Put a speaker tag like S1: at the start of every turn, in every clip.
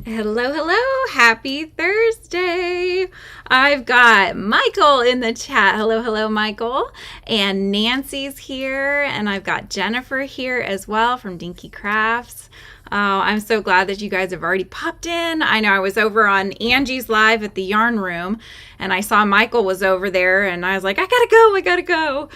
S1: Hello, hello. Happy Thursday. I've got Michael in the chat. Hello, hello, Michael. And Nancy's here. And I've got Jennifer here as well from Dinky Crafts. Oh, I'm so glad that you guys have already popped in. I know I was over on Angie's Live at the Yarn Room, and I saw Michael was over there, and I was like, I gotta go.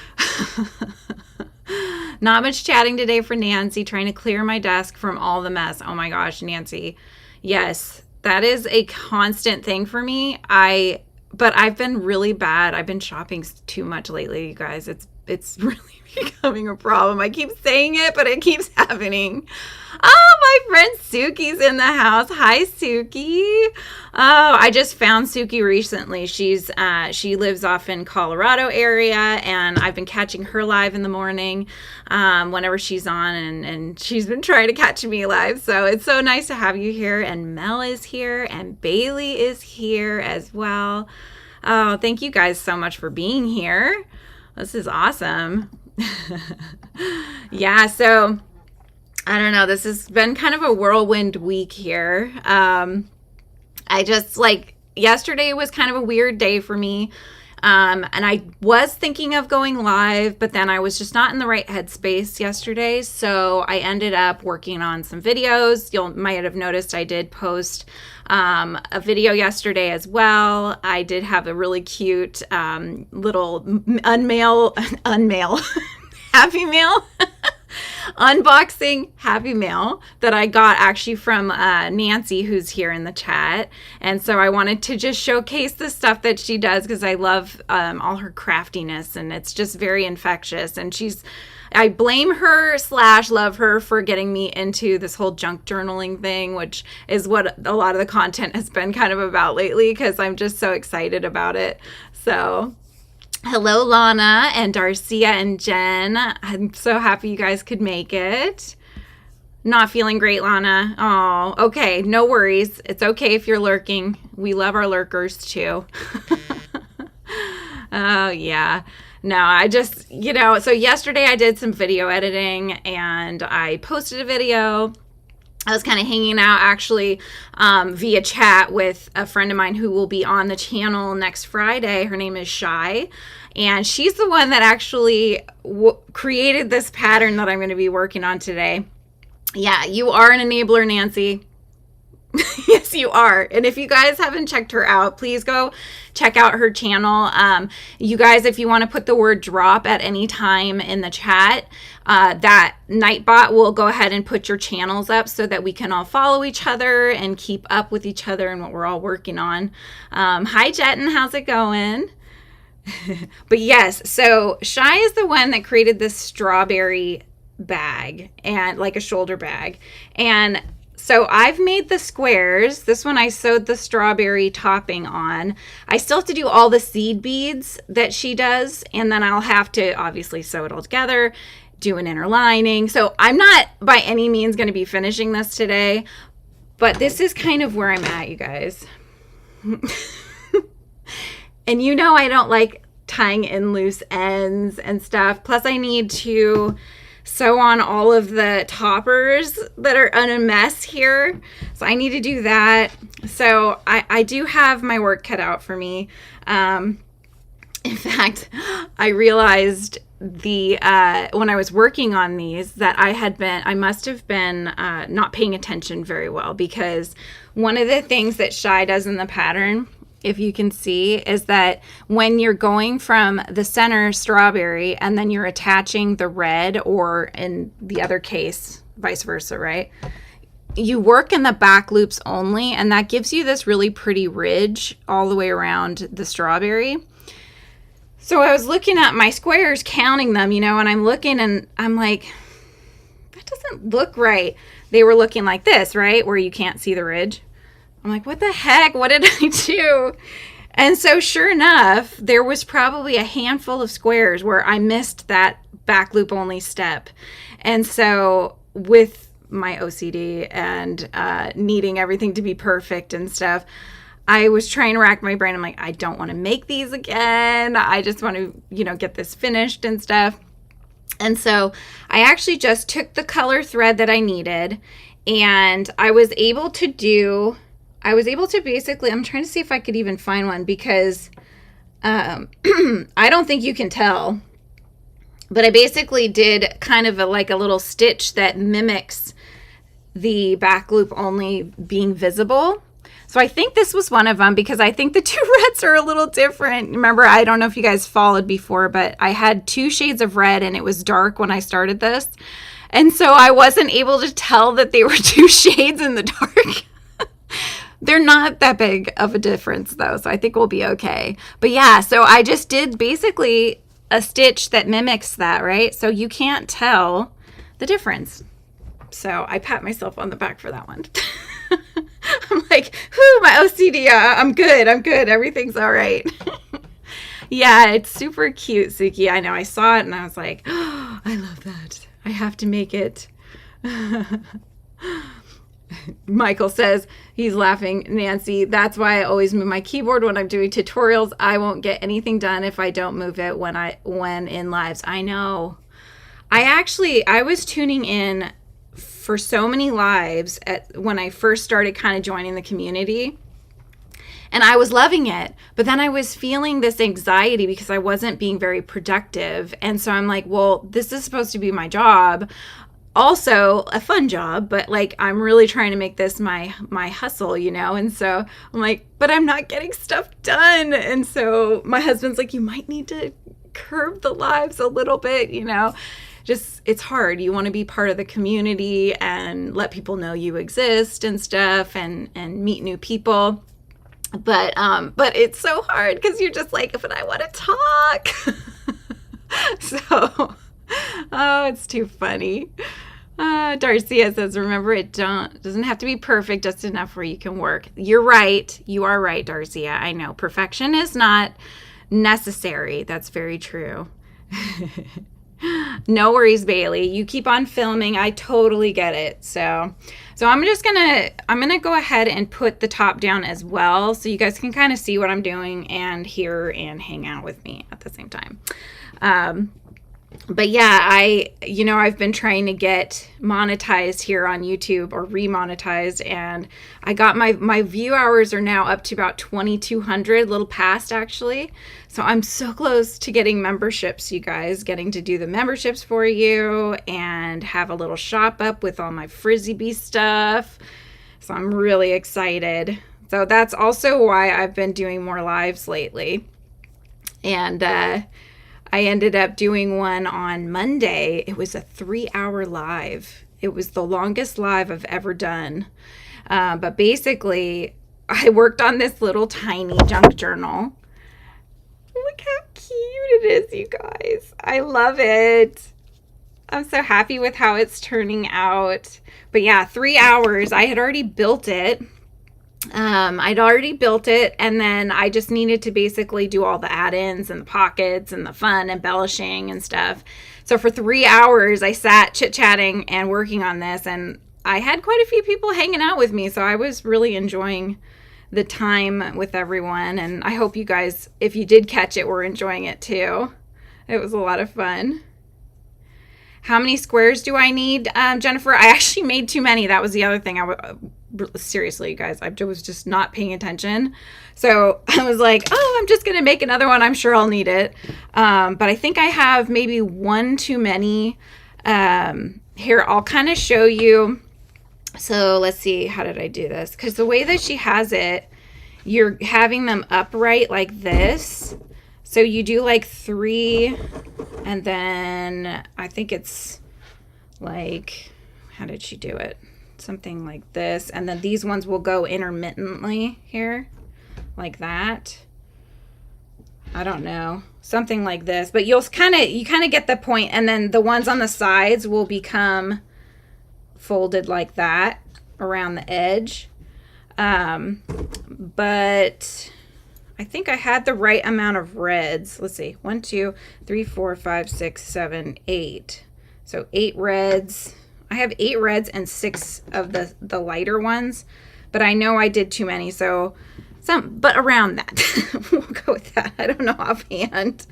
S1: Not much chatting today for Nancy, trying to clear my desk from all the mess. Oh my gosh, Nancy. Yes, that is a constant thing for me. But I've been really bad. I've been shopping too much lately, you guys. It's really becoming a problem. I keep saying it, but it keeps happening. Oh, my friend Suki's in the house. Hi, Suki. Oh, I just found Suki recently. She lives off in Colorado area, and I've been catching her live in the morning whenever she's on, and she's been trying to catch me live. So it's so nice to have you here. And Mel is here, and Bailey is here as well. Oh, thank you guys so much for being here. This is awesome. Yeah, so I don't know. This has been kind of a whirlwind week here. I just yesterday was kind of a weird day for me. And I was thinking of going live, but then I was just not in the right headspace yesterday. So I ended up working on some videos. You might have noticed I did post a video yesterday as well. I did have a really cute little unmail Happy Mail unboxing Happy Mail that I got actually from Nancy, who's here in the chat. And so I wanted to just showcase the stuff that she does because I love all her craftiness, and it's just very infectious. And I blame her / love her for getting me into this whole junk journaling thing, which is what a lot of the content has been kind of about lately because I'm just so excited about it. So hello, Lana and Darcia and Jen. I'm so happy you guys could make it. Not feeling great, Lana. Oh, okay. No worries. It's okay if you're lurking. We love our lurkers too. Oh, yeah. No, I just, so yesterday I did some video editing and I posted a video. I was kind of hanging out actually via chat with a friend of mine who will be on the channel next Friday. Her name is Shaiyeh, and she's the one that actually created this pattern that I'm going to be working on today. Yeah, you are an enabler, Nancy. Yes, you are. And if you guys haven't checked her out, please go check out her channel. You guys, if you want to put the word drop at any time in the chat, that Nightbot will go ahead and put your channels up so that we can all follow each other and keep up with each other and what we're all working on. Hi, Jetten. How's it going? But yes, so Shaiyeh is the one that created this strawberry bag and like a shoulder bag. And so I've made the squares. This one I sewed the strawberry topping on. I still have to do all the seed beads that she does, and then I'll have to obviously sew it all together, do an inner lining. So I'm not by any means going to be finishing this today, but this is kind of where I'm at, you guys. And I don't like tying in loose ends and stuff. Plus I need to sew on all of the toppers that are in a mess here. So I need to do that. So I do have my work cut out for me. In fact, I realized when I was working on these that I must have been not paying attention very well, because one of the things that Shaiyeh does in the pattern, if you can see, is that when you're going from the center strawberry and then you're attaching the red, or in the other case, vice versa, right? You work in the back loops only, and that gives you this really pretty ridge all the way around the strawberry. So I was looking at my squares, counting them, and I'm looking and I'm like, that doesn't look right. They were looking like this, right? Where you can't see the ridge. I'm like, what the heck? What did I do? And so sure enough, there was probably a handful of squares where I missed that back loop only step. And so with my OCD and needing everything to be perfect and stuff, I was trying to rack my brain. I'm like, I don't want to make these again. I just want to, get this finished and stuff. And so I actually just took the color thread that I needed And I was able to basically, I'm trying to see if I could even find one, because I don't think you can tell, but I basically did kind of like a little stitch that mimics the back loop only being visible. So I think this was one of them, because I think the two reds are a little different. Remember, I don't know if you guys followed before, but I had 2 shades of red and it was dark when I started this. And so I wasn't able to tell that they were 2 shades in the dark. They're not that big of a difference though, so I think we'll be okay. But yeah, so I just did basically a stitch that mimics that, right? So you can't tell the difference. So I pat myself on the back for that one. I'm like, whew, my OCD, I'm good. Everything's all right. Yeah, it's super cute, Suki. I know, I saw it and I was like, oh, I love that. I have to make it. Michael says, he's laughing, Nancy, that's why I always move my keyboard when I'm doing tutorials. I won't get anything done if I don't move it when in lives. I know. I was tuning in for so many lives when I first started kind of joining the community, and I was loving it, but then I was feeling this anxiety because I wasn't being very productive. And so I'm like, well, this is supposed to be my job. Also a fun job, but like I'm really trying to make this my hustle, you know? And so I'm like, but I'm not getting stuff done. And so my husband's like, you might need to curb the lives a little bit, you know? Just, it's hard. You want to be part of the community and let people know you exist and stuff, and meet new people. But it's so hard because you're just like, but I want to talk. So, oh, it's too funny. Darcia says, remember, it doesn't have to be perfect, just enough where you can work. You're right. You are right, Darcia. I know perfection is not necessary. That's very true. No worries, Bailey. You keep on filming. I totally get it. So I'm gonna go ahead and put the top down as well, so you guys can kind of see what I'm doing and hear and hang out with me at the same time. But yeah, I've been trying to get monetized here on YouTube, or remonetized, and I got my view hours are now up to about 2,200, a little past actually. So I'm so close to getting memberships, you guys, getting to do the memberships for you and have a little shop up with all my Frizzy Bee stuff. So I'm really excited. So that's also why I've been doing more lives lately. And I ended up doing one on Monday. It was a 3-hour live. It was the longest live I've ever done. But basically, I worked on this little tiny junk journal. Look how cute it is, you guys. I love it. I'm so happy with how it's turning out. But yeah, 3 hours. I had already built it. And then I just needed to basically do all the add-ins and the pockets and the fun embellishing and stuff. So for 3 hours I sat chit-chatting and working on this, and I had quite a few people hanging out with me, so I was really enjoying the time with everyone, and I hope you guys, if you did catch it, were enjoying it too. It was a lot of fun. How many squares do I need, Jennifer? I actually made too many. That was the other thing. Seriously, you guys, I was just not paying attention. So I was like, oh, I'm just going to make another one. I'm sure I'll need it. But I think I have maybe one too many. Here, I'll kind of show you. So let's see. How did I do this? Because the way that she has it, you're having them upright like this. So you do like 3, and then I think it's like, how did she do it? Something like this, and then these ones will go intermittently here, like that. I don't know, something like this, but you kind of get the point. And then the ones on the sides will become folded like that around the edge. But I think I had the right amount of reds. Let's see, 1, 2, 3, 4, 5, 6, 7, 8. So 8 reds. I have 8 reds and 6 of the lighter ones, but I know I did too many, so but around that. We'll go with that. I don't know offhand.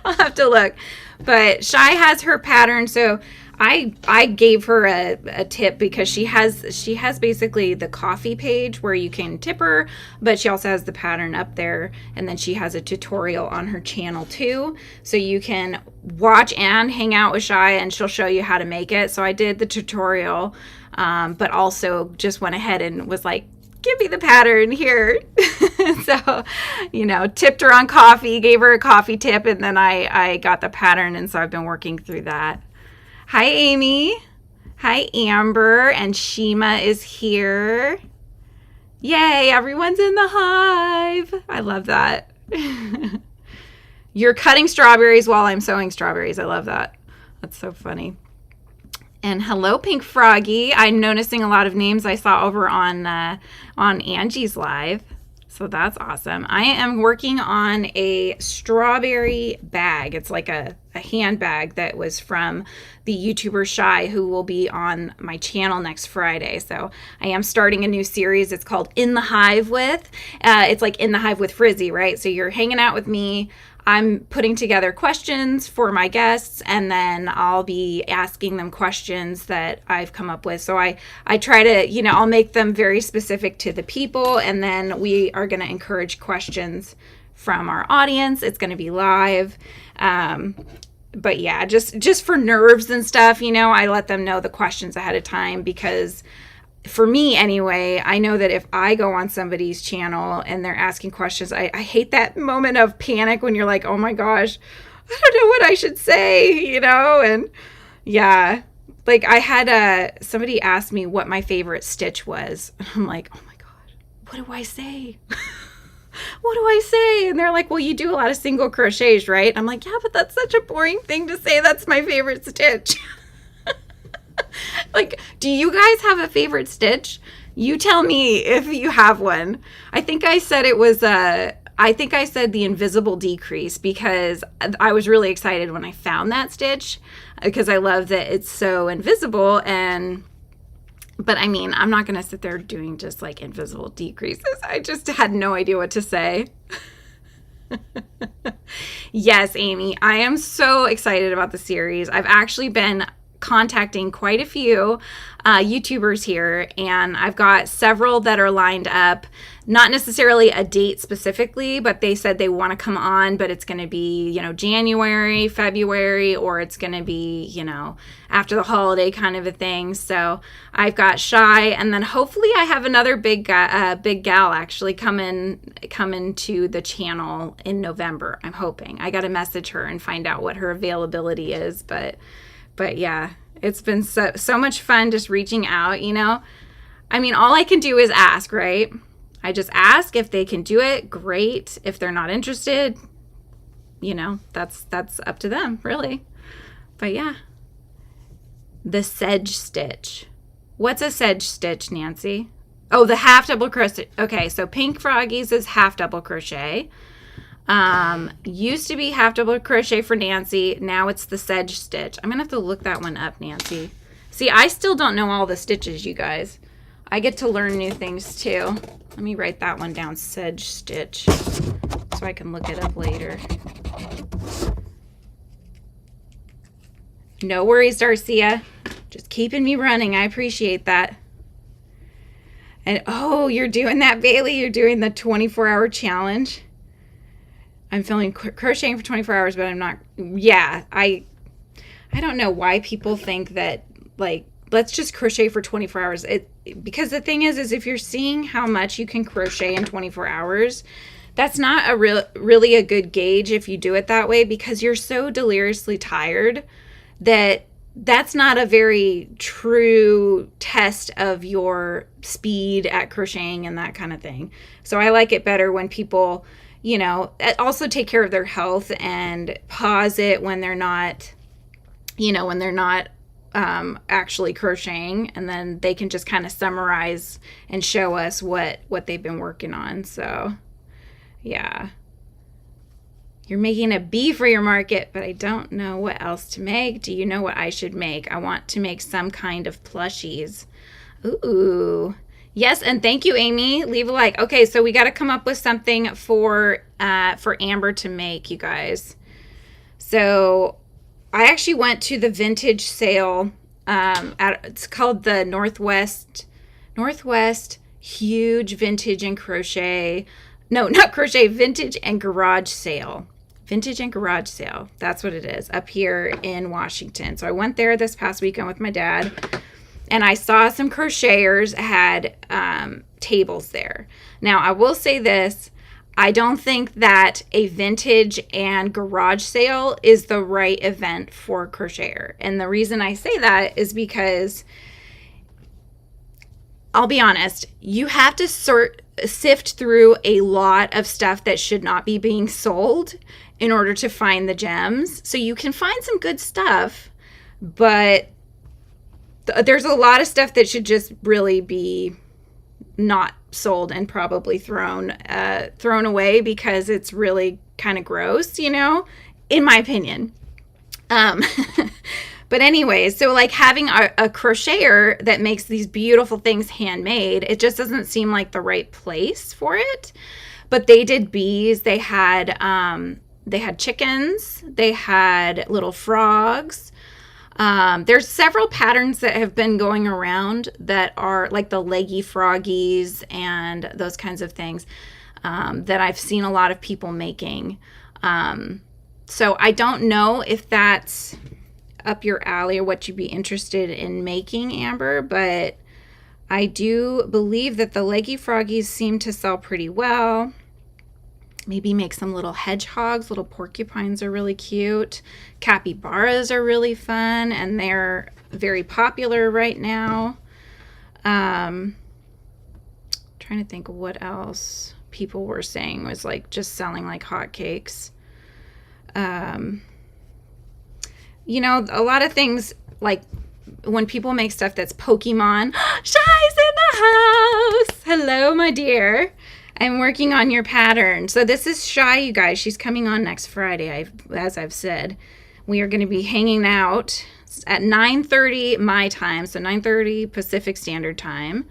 S1: I'll have to look. But Shaiyeh has her pattern, so I gave her a tip because she has basically the coffee page where you can tip her, but she also has the pattern up there, and then she has a tutorial on her channel too, so you can watch and hang out with Shaiyeh and she'll show you how to make it. So I did the tutorial, but also just went ahead and was like, give me the pattern here. So, you know, tipped her on coffee, gave her a coffee tip, and then I got the pattern, and so I've been working through that. Hi, Amy. Hi, Amber. And Shima is here. Yay, everyone's in the hive. I love that. You're cutting strawberries while I'm sewing strawberries. I love that. That's so funny. And hello, Pink Froggy. I'm noticing a lot of names I saw over on Angie's live. So that's awesome. I am working on a strawberry bag. It's like a handbag that was from the YouTuber Shaiyeh, who will be on my channel next Friday. So I am starting a new series. It's called In the Hive With. It's like In the Hive with Frizzy, right? So you're hanging out with me. I'm putting together questions for my guests, and then I'll be asking them questions that I've come up with. So I try to, you know, I'll make them very specific to the people, and then we are going to encourage questions from our audience. It's going to be live. But yeah, just for nerves and stuff, you know, I let them know the questions ahead of time, because for me anyway, I know that if I go on somebody's channel and they're asking questions, I hate that moment of panic when you're like, oh my gosh, I don't know what I should say, you know? And yeah, like I had somebody ask me what my favorite stitch was. And I'm like, oh my God, what do I say? What do I say? And they're like, well, you do a lot of single crochets, right? I'm like, yeah, but that's such a boring thing to say. That's my favorite stitch. Like, do you guys have a favorite stitch? You tell me if you have one. I think I said it was I think I said the invisible decrease, because I was really excited when I found that stitch, because I love that it's so invisible. But I mean, I'm not going to sit there doing just like invisible decreases. I just had no idea what to say. Yes, Amy, I am so excited about the series. I've actually been contacting quite a few YouTubers here, and I've got several that are lined up, not necessarily a date specifically, but they said they want to come on, but it's going to be, you know, January, February, or it's going to be, you know, after the holiday kind of a thing. So I've got Shaiyeh, and then hopefully I have another big gal actually coming to the channel in November. I'm hoping. I got to message her and find out what her availability is, but yeah, it's been so much fun just reaching out, you know. I mean, all I can do is ask, right? I just ask. If they can do it, great. If they're not interested, you know, that's up to them, really. But yeah. The sedge stitch. What's a sedge stitch, Nancy? Oh, the half double crochet. Okay, so Pink Froggies is half double crochet. Used to be half double crochet for Nancy. Now it's the sedge stitch. I'm gonna have to look that one up, Nancy. See, I still don't know all the stitches, you guys. I get to learn new things too. Let me write that one down, sedge stitch, so I can look it up later. No worries, Darcia. Just keeping me running. I appreciate that. And oh, you're doing that, Bailey. You're doing the 24-hour challenge. I'm filming crocheting for 24 hours, but I'm not. Yeah, I don't know why people think that, like, let's just crochet for 24 hours. Because the thing is if you're seeing how much you can crochet in 24 hours, that's not really a good gauge if you do it that way, because you're so deliriously tired that that's not a very true test of your speed at crocheting and that kind of thing. So I like it better when people, you know, also take care of their health and pause it when they're not, you know, when they're not actually crocheting, and then they can just kind of summarize and show us what they've been working on. So yeah, you're making a bee for your market, but I don't know what else to make. Do you know what I should make? I want to make some kind of plushies. Ooh. Yes, and thank you, Amy. Leave a like. Okay, so we got to come up with something for Amber to make, you guys. So I actually went to the vintage sale. It's called the Northwest Huge Vintage and Crochet. No, not crochet, vintage and garage sale. Vintage and garage sale. That's what it is up here in Washington. So I went there this past weekend with my dad, and I saw some crocheters had tables there. Now, I will say this. I don't think that a vintage and garage sale is the right event for a crocheter. And the reason I say that is because, I'll be honest, you have to sift through a lot of stuff that should not be being sold in order to find the gems. So you can find some good stuff, but there's a lot of stuff that should just really be not sold and probably thrown away because it's really kind of gross, you know, in my opinion. But anyways, so like having a crocheter that makes these beautiful things handmade, it just doesn't seem like the right place for it. But they did bees. They had chickens. They had little frogs. There's several patterns that have been going around that are like the leggy froggies and those kinds of things that I've seen a lot of people making. So I don't know if that's up your alley or what you'd be interested in making, Amber, but I do believe that the leggy froggies seem to sell pretty well. Maybe make some little hedgehogs. Little porcupines are really cute. Capybaras are really fun, and they're very popular right now. Trying to think of what else people were saying was like just selling like hotcakes. You know, a lot of things, like when people make stuff that's Pokemon. Shaiyeh's in the house. Hello, my dear. I'm working on your pattern. So this is Shaiyeh, you guys. She's coming on next Friday, as I've said. We are going to be hanging out at 9:30 my time, so 9:30 Pacific Standard Time.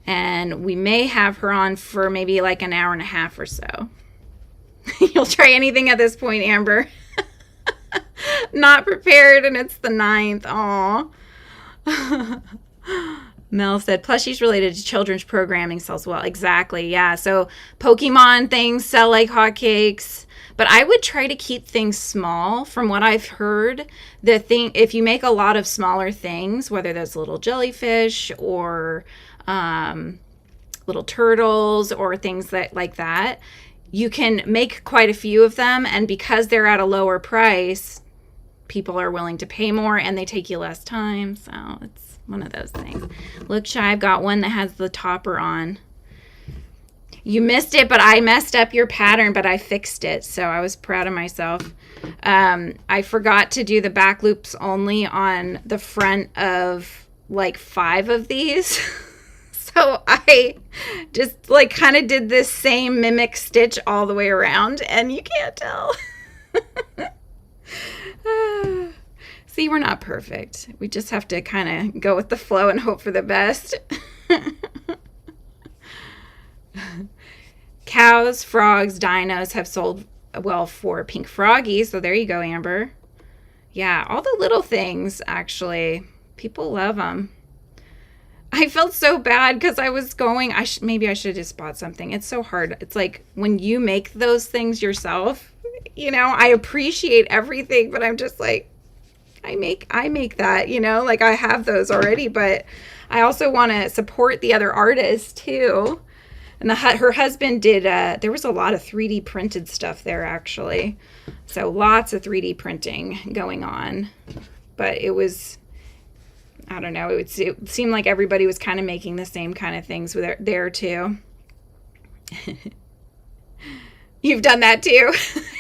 S1: And we may have her on for maybe like an hour and a half or so. You'll try anything at this point, Amber. Not prepared, and it's the 9th. Aw. Mel said, plushies related to children's programming sells well. Exactly, yeah. So Pokemon things sell like hotcakes. But I would try to keep things small. From what I've heard, if you make a lot of smaller things, whether that's little jellyfish or little turtles or things like that, you can make quite a few of them. And because they're at a lower price, people are willing to pay more and they take you less time. So it's one of those things. Look, Shy, I've got one that has the topper on. You missed it, but I messed up your pattern, but I fixed it. So I was proud of myself. I forgot to do the back loops only on the front of like 5 of these. So I just like kind of did this same mimic stitch all the way around, and you can't tell. See, we're not perfect. We just have to kind of go with the flow and hope for the best. Cows, frogs, dinos have sold well for pink froggies. So there you go, Amber. Yeah, all the little things, actually. People love them. I felt so bad because I was going, maybe I should have just bought something. It's so hard. It's like when you make those things yourself, you know, I appreciate everything, but I'm just like, I make that, you know, like I have those already, but I also want to support the other artists too. And her husband did, there was a lot of 3D printed stuff there actually. So lots of 3D printing going on, but it was, I don't know, it seemed like everybody was kind of making the same kind of things there too. You've done that too?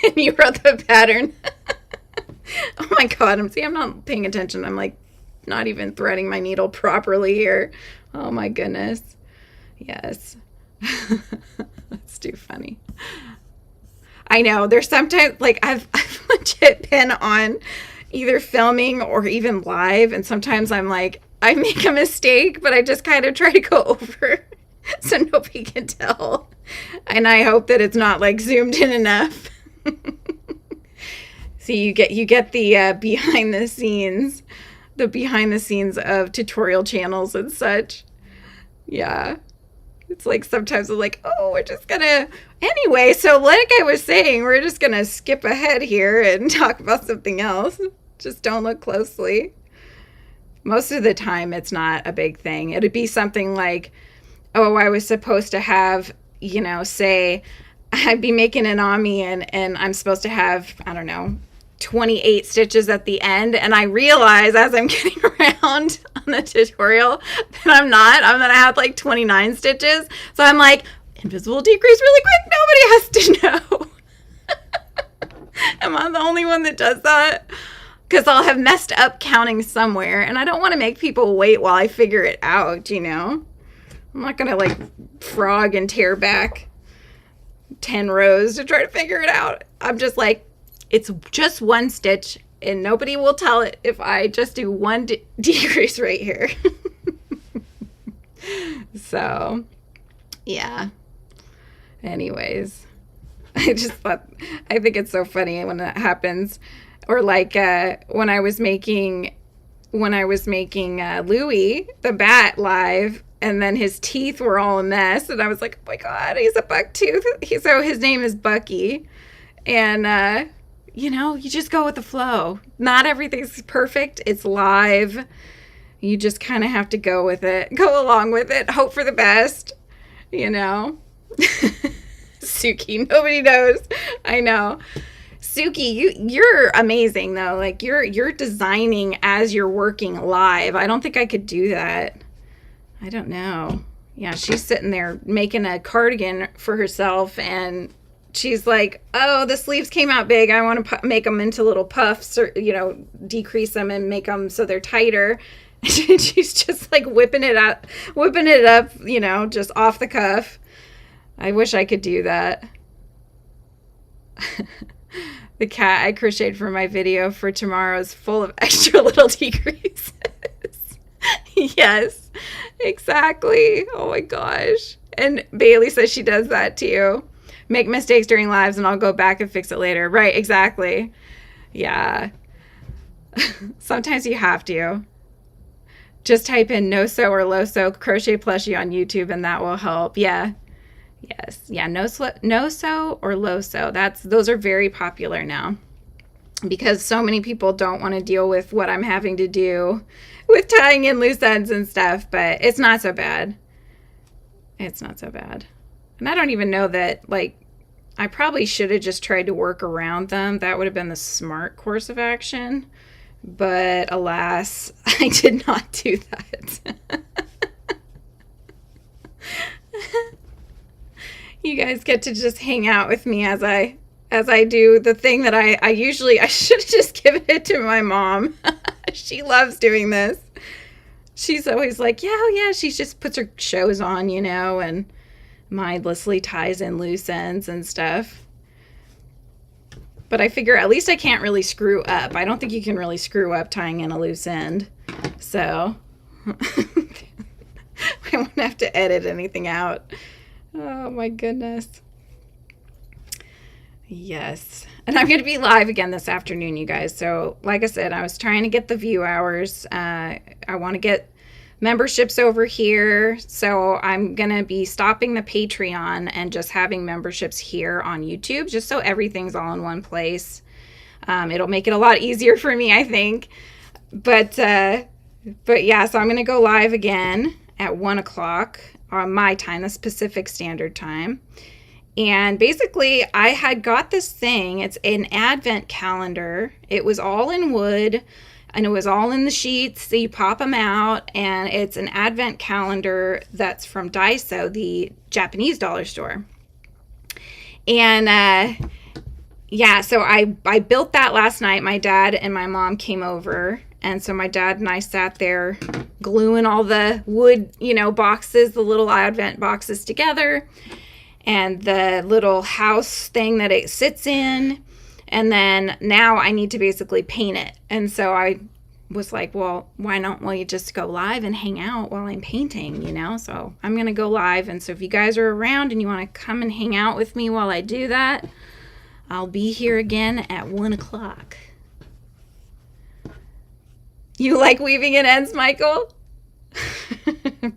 S1: And you wrote the pattern. Oh my God, I'm not paying attention. I'm like not even threading my needle properly here. Oh my goodness. Yes. That's too funny. I know, there's sometimes, like I've legit been on either filming or even live, and sometimes I'm like, I make a mistake, but I just kind of try to go over so nobody can tell. And I hope that it's not like zoomed in enough. So you get the behind the scenes of tutorial channels and such. Yeah. It's like sometimes I'm like, oh, we're just gonna anyway, so like I was saying, we're just gonna skip ahead here and talk about something else. Just don't look closely. Most of the time it's not a big thing. It'd be something like, oh, I was supposed to have, you know, say I'd be making an ami and I'm supposed to have, I don't know, 28 stitches at the end, and I realize as I'm getting around on the tutorial that I'm gonna have like 29 stitches. So I'm like, invisible decrease really quick, nobody has to know. Am I the only one that does that? Because I'll have messed up counting somewhere, and I don't want to make people wait while I figure it out, you know? I'm not gonna like frog and tear back 10 rows to try to figure it out. I'm just like, it's just one stitch, and nobody will tell it if I just do one decrease right here. So, yeah. Anyways, I think it's so funny when that happens. Or like when I was making Louie the bat live, and then his teeth were all a mess, and I was like, oh my god, he's a buck tooth. So his name is Bucky, and you know, you just go with the flow. Not everything's perfect. It's live. You just kind of have to go with it. Go along with it. Hope for the best. You know? Suki, nobody knows. I know. Suki, you're amazing, though. Like, you're designing as you're working live. I don't think I could do that. I don't know. Yeah, she's sitting there making a cardigan for herself, and she's like, oh, the sleeves came out big. I want to make them into little puffs, or, you know, decrease them and make them so they're tighter. She's just like whipping it up, you know, just off the cuff. I wish I could do that. The cat I crocheted for my video for tomorrow is full of extra little decreases. Yes, exactly. Oh my gosh. And Bailey says she does that too. Make mistakes during lives and I'll go back and fix it later. Right, exactly. Yeah. Sometimes you have to. Just type in no sew or low sew crochet plushie on YouTube and that will help. Yeah. Yes. Yeah, no sew or low sew. Those are very popular now because so many people don't want to deal with what I'm having to do with tying in loose ends and stuff, but it's not so bad. It's not so bad. And I don't even know that, like, I probably should have just tried to work around them. That would have been the smart course of action. But alas, I did not do that. You guys get to just hang out with me as I do the thing that I should have just given it to my mom. She loves doing this. She's always like, yeah, she just puts her shows on, you know, and mindlessly ties in loose ends and stuff. But I figure at least I can't really screw up. I don't think you can really screw up tying in a loose end. So I won't have to edit anything out. Oh my goodness. Yes. And I'm going to be live again this afternoon, you guys. So like I said, I was trying to get the view hours. I want to get memberships over here. So I'm going to be stopping the Patreon and just having memberships here on YouTube, just so everything's all in one place. It'll make it a lot easier for me, I think. But yeah, so I'm going to go live again at 1 o'clock on my time, the Pacific Standard Time. And basically, I had got this thing. It's an advent calendar. It was all in wood, and it was all in the sheets. So you pop them out, and it's an advent calendar that's from Daiso, the Japanese dollar store. And yeah, so I built that last night. My dad and my mom came over, and so my dad and I sat there gluing all the wood, you know, boxes, the little advent boxes together, and the little house thing that it sits in. And then now I need to basically paint it. And so I was like, well, why don't you just go live and hang out while I'm painting, you know? So I'm going to go live. And so if you guys are around and you want to come and hang out with me while I do that, I'll be here again at 1 o'clock. You like weaving in ends, Michael?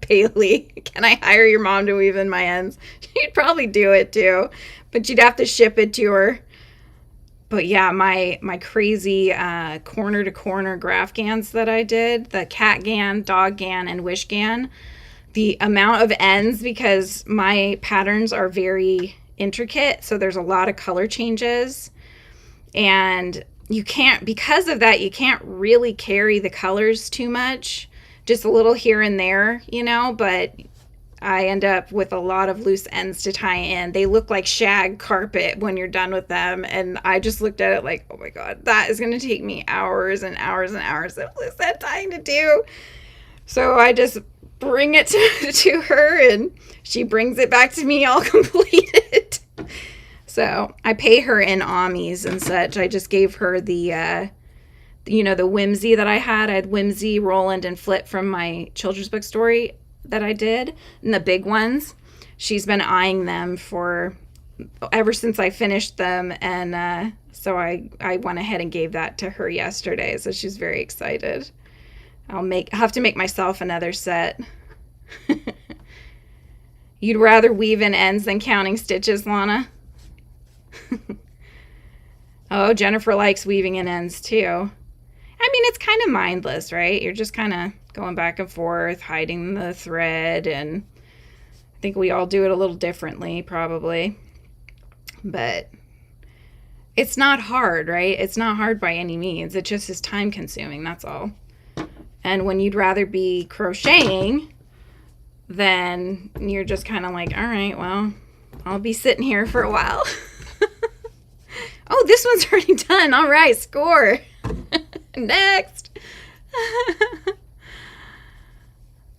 S1: Bailey, can I hire your mom to weave in my ends? She'd probably do it too, but you'd have to ship it to her. But yeah, my crazy corner to corner graph gans that I did, the cat gan, dog gan, and wish gan, the amount of ends, because my patterns are very intricate, so there's a lot of color changes, and you can't, because of that, you can't really carry the colors too much, just a little here and there, you know, but I end up with a lot of loose ends to tie in. They look like shag carpet when you're done with them, and I just looked at it like, oh my god, that is going to take me hours and hours and hours of loose end tying to do. So I just bring it to her, and she brings it back to me all completed. So I pay her in Amis and such. I just gave her the, the Whimsy that I had. I had Whimsy, Roland, and Flip from my children's book story that I did, and the big ones. She's been eyeing them ever since I finished them, and so I went ahead and gave that to her yesterday. So she's very excited. I'll have to make myself another set. You'd rather weave in ends than counting stitches, Lana? Oh, Jennifer likes weaving in ends too. I mean, it's kind of mindless, right? You're just kind of going back and forth, hiding the thread, and I think we all do it a little differently, probably. But it's not hard, right? It's not hard by any means. It just is time consuming, that's all. And when you'd rather be crocheting, then you're just kind of like, all right, well, I'll be sitting here for a while. Oh, this one's already done. All right, score. Next.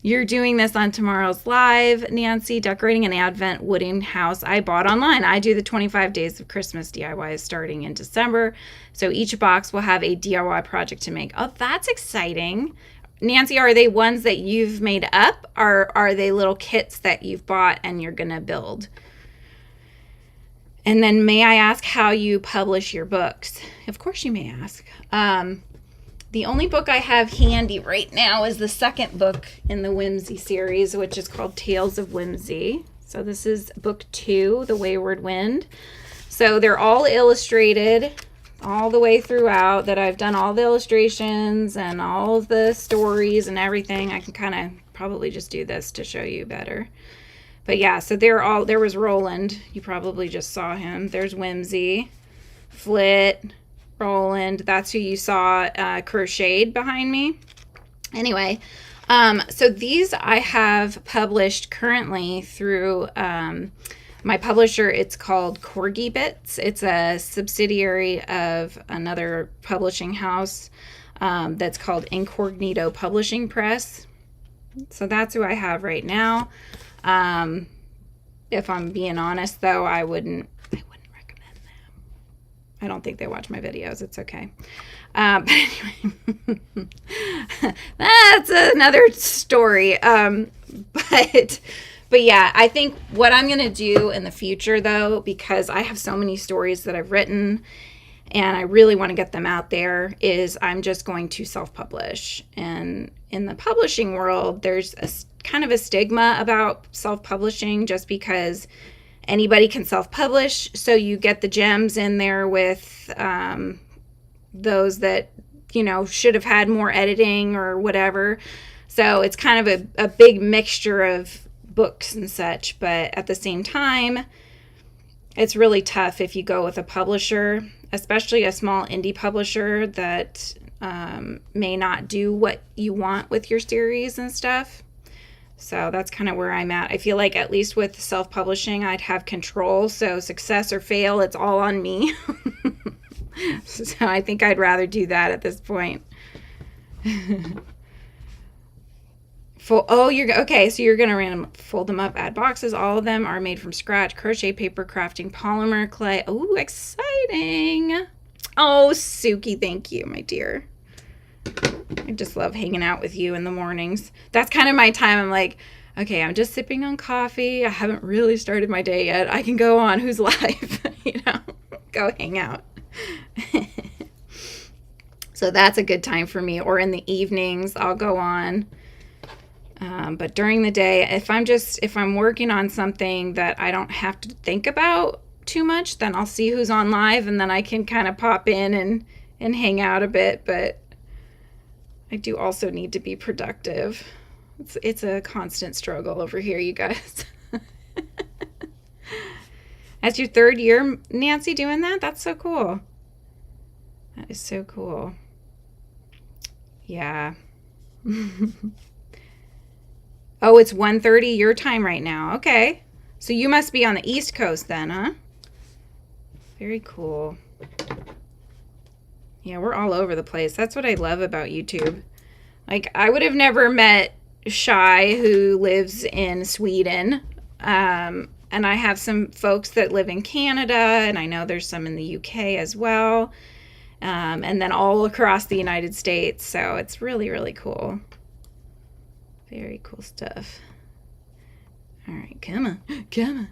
S1: You're doing this on tomorrow's live, Nancy. Decorating an Advent wooden house I bought online. I do the 25 days of Christmas DIY starting in December. So each box will have a DIY project to make. Oh, that's exciting. Nancy, are they ones that you've made up, or are they little kits that you've bought and you're going to build? And then, may I ask how you publish your books? Of course you may ask. The only book I have handy right now is the second book in the Whimsy series, which is called Tales of Whimsy. So this is book 2, The Wayward Wind. So they're all illustrated all the way throughout, that I've done all the illustrations and all of the stories and everything. I can kind of probably just do this to show you better. But yeah, so there was Roland. You probably just saw him. There's Whimsy, Flit, Roland. That's who you saw crocheted behind me. Anyway, so these I have published currently through my publisher. It's called Corgi Bits. It's a subsidiary of another publishing house that's called Incognito Publishing Press. So that's who I have right now. If I'm being honest, though, I wouldn't recommend them. I don't think they watch my videos. It's okay. But anyway, that's another story. But yeah, I think what I'm going to do in the future, though, because I have so many stories that I've written and I really want to get them out there, is I'm just going to self-publish. And in the publishing world, there's kind of a stigma about self-publishing, just because anybody can self-publish. So you get the gems in there with those that, should have had more editing or whatever. So it's kind of a big mixture of books and such. But at the same time, it's really tough if you go with a publisher, especially a small indie publisher that may not do what you want with your series and stuff. So that's kind of where I'm at. I feel like at least with self-publishing, I'd have control. So success or fail, it's all on me. So I think I'd rather do that at this point. Okay, so you're going to fold them up, add boxes. All of them are made from scratch. Crochet, paper, crafting, polymer, clay. Oh, exciting. Oh, Suki, thank you, my dear. I just love hanging out with you in the mornings. That's kind of my time. I'm like, okay, I'm just sipping on coffee. I haven't really started my day yet. I can go on Who's Live, go hang out. So that's a good time for me. Or in the evenings, I'll go on. But during the day, if I'm working on something that I don't have to think about too much, then I'll see who's on live, and then I can kind of pop in and hang out a bit. But I do also need to be productive. It's a constant struggle over here, you guys. That's your 3rd year, Nancy, doing that? That's so cool. That is so cool. Yeah. Oh, it's 1:30 your time right now. Okay. So you must be on the East Coast then, huh? Very cool. Yeah, we're all over the place. That's what I love about YouTube. Like, I would have never met Shaiyeh, who lives in Sweden. And I have some folks that live in Canada, and I know there's some in the UK as well. And then all across the United States. So it's really, really cool. Very cool stuff. All right, come on.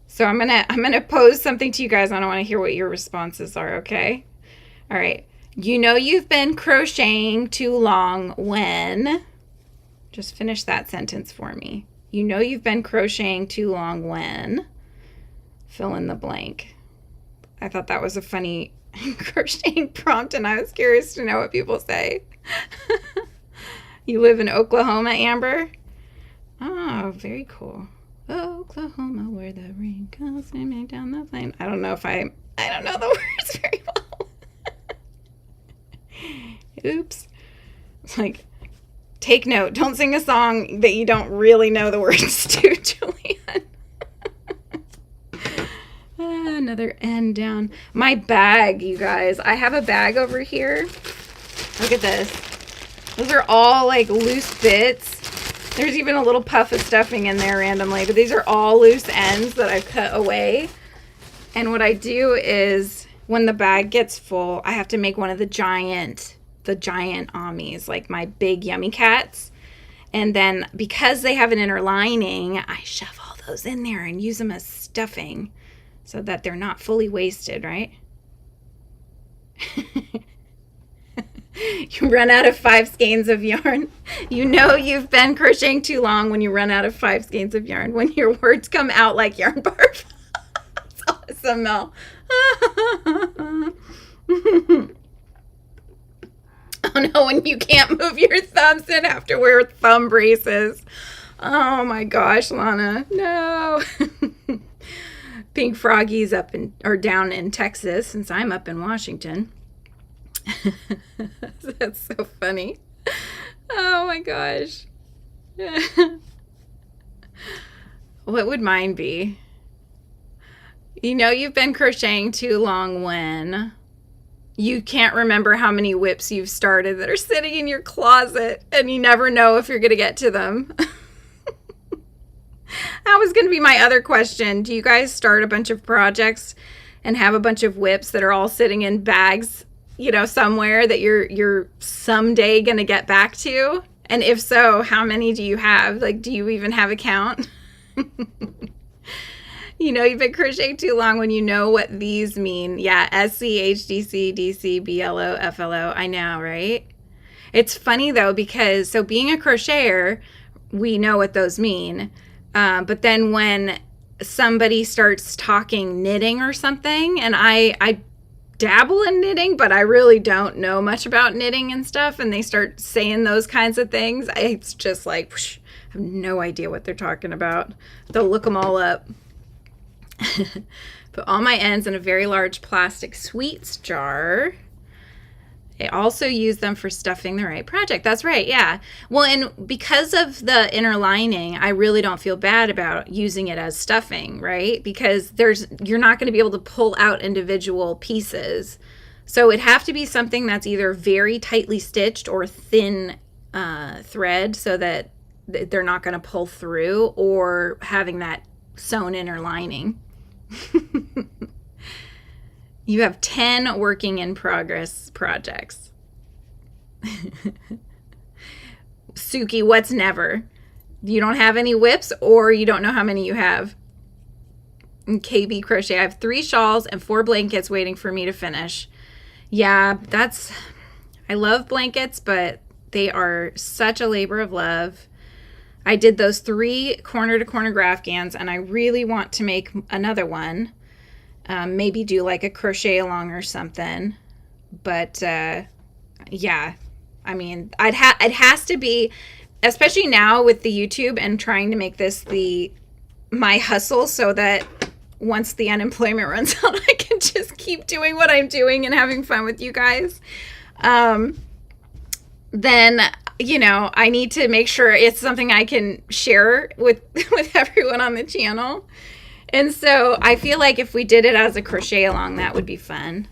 S1: So I'm gonna pose something to you guys, and I want to hear what your responses are, okay? All right. You know you've been crocheting too long when... Just finish that sentence for me. You know you've been crocheting too long when... Fill in the blank. I thought that was a funny crocheting prompt, and I was curious to know what people say. You live in Oklahoma, Amber? Oh, very cool. Oklahoma, where the rain comes streaming down the plain. I don't know the words very well. Oops. It's like, take note. Don't sing a song that you don't really know the words to, Julianne. Another N down. My bag, you guys. I have a bag over here. Look at this. Those are all like loose bits. There's even a little puff of stuffing in there randomly, but these are all loose ends that I've cut away. And what I do is when the bag gets full, I have to make one of the giant amis, like my big yummy cats. And then because they have an inner lining, I shove all those in there and use them as stuffing so that they're not fully wasted, right? You run out of 5 skeins of yarn. You know you've been crocheting too long when you run out of 5 skeins of yarn. When your words come out like yarn barf. That's awesome, Mel. Oh no, when you can't move your thumbs and have to wear thumb braces. Oh my gosh, Lana. No. Pink Froggy's down in Texas, since I'm up in Washington. That's so funny. Oh my gosh. What would mine be? You know you've been crocheting too long when you can't remember how many whips you've started that are sitting in your closet and you never know if you're going to get to them. That was going to be my other question. Do you guys start a bunch of projects and have a bunch of whips that are all sitting in bags, you know, somewhere that you're someday going to get back to? And if so, how many do you have? Like, do you even have a count? You know you've been crocheting too long when you know what these mean. Yeah, SC, HDC, DC, BLO, FLO. I know, right? It's funny, though, because so being a crocheter, we know what those mean. But then when somebody starts talking knitting or something, and I dabble in knitting, but I really don't know much about knitting and stuff, and they start saying those kinds of things, it's just like, whoosh, I have no idea what they're talking about. They'll look them all up. Put all my ends in a very large plastic sweets jar. I also use them for stuffing the right project. That's right, yeah. Well, and because of the inner lining, I really don't feel bad about using it as stuffing, right? Because you're not going to be able to pull out individual pieces. So it'd have to be something that's either very tightly stitched or thin thread so that they're not going to pull through, or having that sewn inner lining. You have 10 working in progress projects. Suki, what's never? You don't have any whips, or you don't know how many you have? KB Crochet. I have 3 shawls and 4 blankets waiting for me to finish. Yeah, I love blankets, but they are such a labor of love. I did those 3 corner to corner graph gans, and I really want to make another one. Maybe do like a crochet along or something. But yeah, I mean, it has to be, especially now with the YouTube and trying to make this my hustle, so that once the unemployment runs out, I can just keep doing what I'm doing and having fun with you guys. Then, you know, I need to make sure it's something I can share with everyone on the channel. And so I feel like if we did it as a crochet along, that would be fun.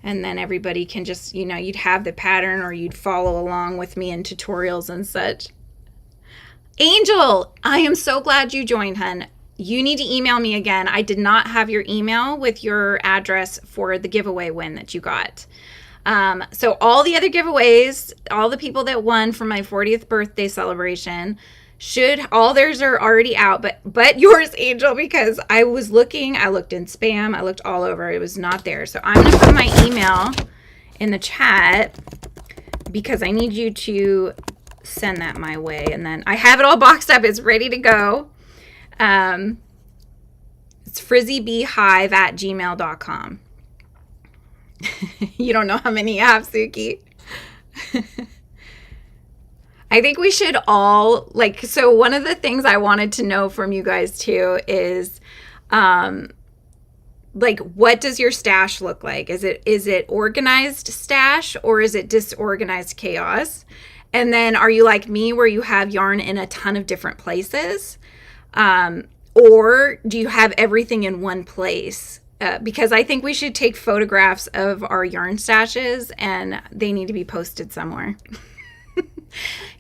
S1: And then everybody can just, you know, you'd have the pattern, or you'd follow along with me in tutorials and such. Angel, I am so glad you joined, hun. You need to email me again. I did not have your email with your address for the giveaway win that you got. So all the other giveaways, all the people that won from my 40th birthday celebration, all theirs are already out, but yours, Angel, because I looked in spam, I looked all over, it was not there. So I'm going to put my email in the chat because I need you to send that my way. And then I have it all boxed up. It's ready to go. It's frizzybeehive@gmail.com. You don't know how many you have, Suki. I think we should all, so one of the things I wanted to know from you guys too is, what does your stash look like? Is it organized stash, or is it disorganized chaos? And then are you like me where you have yarn in a ton of different places? Or do you have everything in one place? Because I think we should take photographs of our yarn stashes, and they need to be posted somewhere.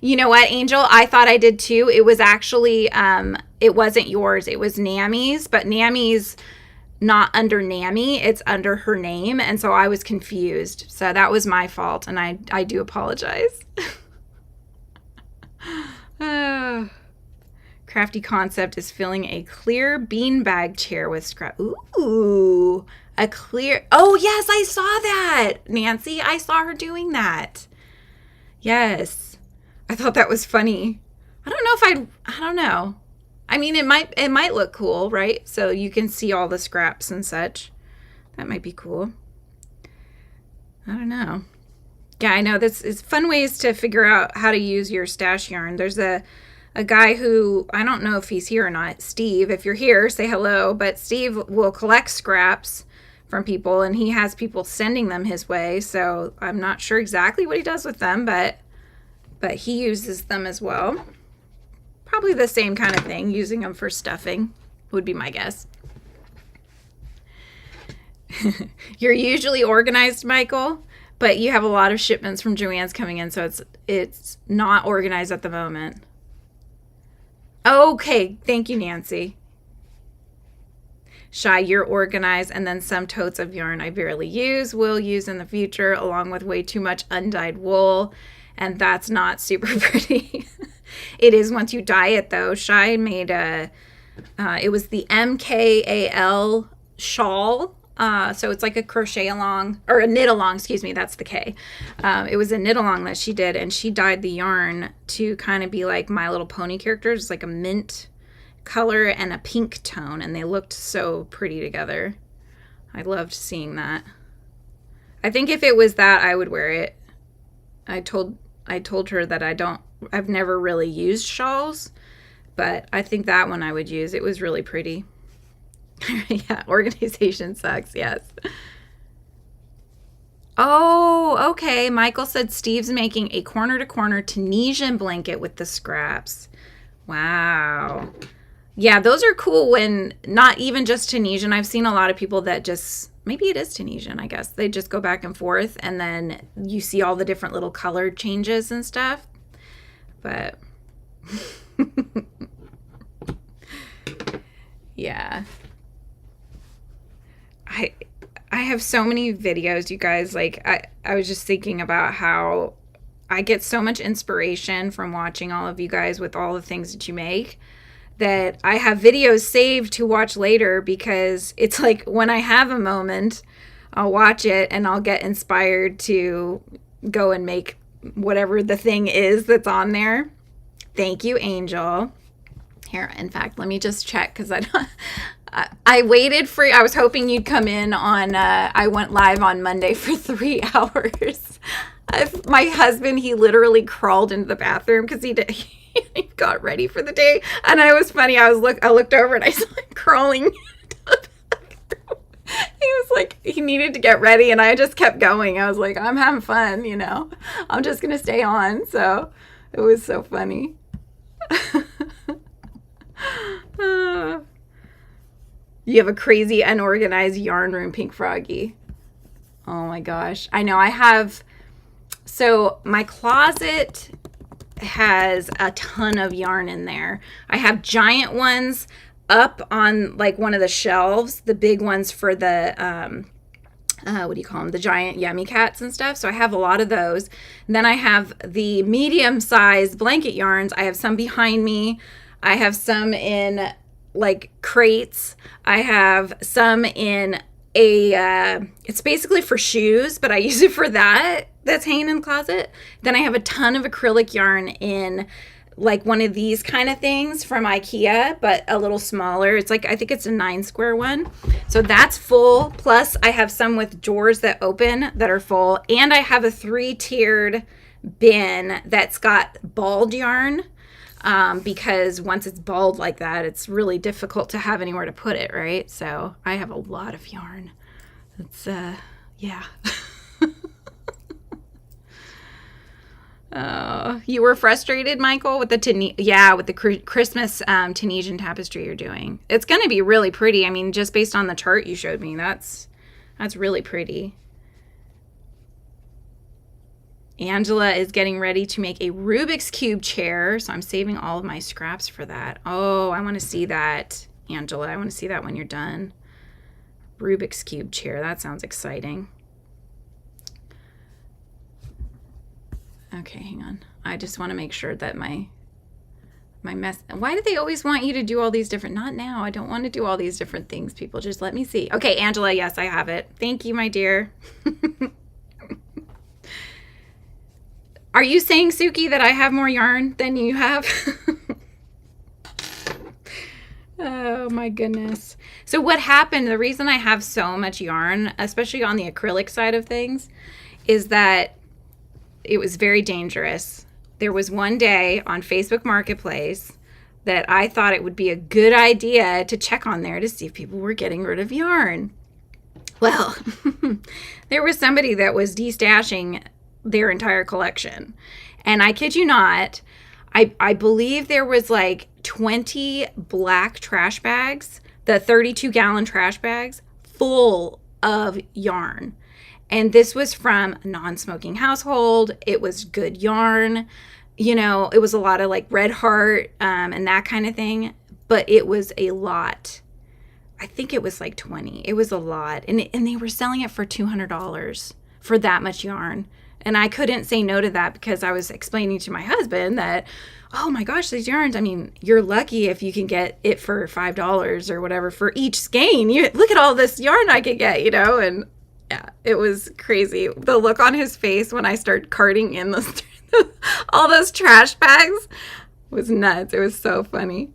S1: You know what, Angel? I thought I did too. It was actually, it wasn't yours. It was Nami's, but Nami's not under Nami. It's under her name. And so I was confused. So that was my fault. And I do apologize. Crafty Concept is filling a clear beanbag chair with scrap. Ooh, a clear. Oh, yes, I saw that. Nancy, I saw her doing that. Yes. I thought that was funny. I don't know. I mean, it might look cool, right? So you can see all the scraps and such. That might be cool. I don't know. Yeah, I know this is fun ways to figure out how to use your stash yarn. There's a guy who, I don't know if he's here or not, Steve. If you're here, say hello. But Steve will collect scraps from people, and he has people sending them his way. So I'm not sure exactly what he does with them, but he uses them as well. Probably the same kind of thing, using them for stuffing would be my guess. You're usually organized, Michael, but you have a lot of shipments from Joanne's coming in, so it's not organized at the moment. Okay, thank you, Nancy. Shy, you're organized, and then some totes of yarn I barely use, will use in the future, along with way too much undyed wool. And that's not super pretty. It is once you dye it, though. Shy made it was the MKAL shawl. So it's like a crochet along, or a knit along, excuse me, that's the K. It was a knit along that she did, and she dyed the yarn to kind of be like My Little Pony characters, like a mint color and a pink tone, and they looked so pretty together. I loved seeing that. I think if it was that, I would wear it. I told her that I've never really used shawls, but I think that one I would use. It was really pretty. Yeah, organization sucks, yes. Oh, okay. Michael said Steve's making a corner-to-corner Tunisian blanket with the scraps. Wow. Yeah, those are cool when not even just Tunisian. I've seen a lot of people that just, maybe it is Tunisian, I guess. They just go back and forth, and then you see all the different little color changes and stuff. But yeah. I have so many videos, you guys. Like, I was just thinking about how I get so much inspiration from watching all of you guys with all the things that you make, that I have videos saved to watch later, because it's like when I have a moment, I'll watch it and I'll get inspired to go and make whatever the thing is that's on there. Thank you, Angel. Here, in fact, let me just check, because I waited for you. I was hoping you'd come in on, I went live on Monday for 3 hours. My husband, he literally crawled into the bathroom because he got ready for the day. And it was funny. I looked over and I saw him crawling into the bathroom. He was like, he needed to get ready, and I just kept going. I was like, I'm having fun, you know. I'm just going to stay on. So it was so funny. You have a crazy unorganized yarn room, Pink Froggy. Oh my gosh. I know. I have, so my closet has a ton of yarn in there. I have giant ones up on like one of the shelves, the big ones for the what do you call them, the giant yummy cats and stuff. So I have a lot of those. And then I have the medium-sized blanket yarns. I have some behind me. I have some in like crates. I have some in a it's basically for shoes, but I use it for that. That's hanging in the closet. Then I have a ton of acrylic yarn in like one of these kind of things from IKEA, but a little smaller. It's like, I think it's a 9 square one. So that's full. Plus I have some with drawers that open that are full. And I have a 3-tiered bin that's got balled yarn. Because once it's balled like that, it's really difficult to have anywhere to put it, right? So I have a lot of yarn. It's, yeah. You were frustrated, Michael, with the with the Christmas Tunisian tapestry you're doing. It's going to be really pretty. I mean, just based on the chart you showed me, that's really pretty. Angela is getting ready to make a Rubik's Cube chair, so I'm saving all of my scraps for that. Oh, I want to see that, Angela. I want to see that when you're done. Rubik's Cube chair. That sounds exciting. Okay, hang on. I just want to make sure that my mess. Why do they always want you to do all these different? Not now. I don't want to do all these different things, people. Just let me see. Okay, Angela, yes, I have it. Thank you, my dear. Are you saying, Suki, that I have more yarn than you have? Oh my goodness. So what happened, the reason I have so much yarn, especially on the acrylic side of things, is that it was very dangerous. There was one day on Facebook Marketplace that I thought it would be a good idea to check on there to see if people were getting rid of yarn. Well, there was somebody that was destashing their entire collection. And I kid you not, I believe there was like 20 black trash bags, the 32-gallon trash bags, full of yarn. And this was from a non-smoking household. It was good yarn. You know, it was a lot of like Red Heart and that kind of thing. But it was a lot. I think it was like 20. It was a lot. And they were selling it for $200 for that much yarn. And I couldn't say no to that because I was explaining to my husband that, oh my gosh, these yarns, I mean, you're lucky if you can get it for $5 or whatever for each skein. Look at all this yarn I could get, you know? And yeah, it was crazy. The look on his face when I started carting in all those trash bags was nuts. It was so funny.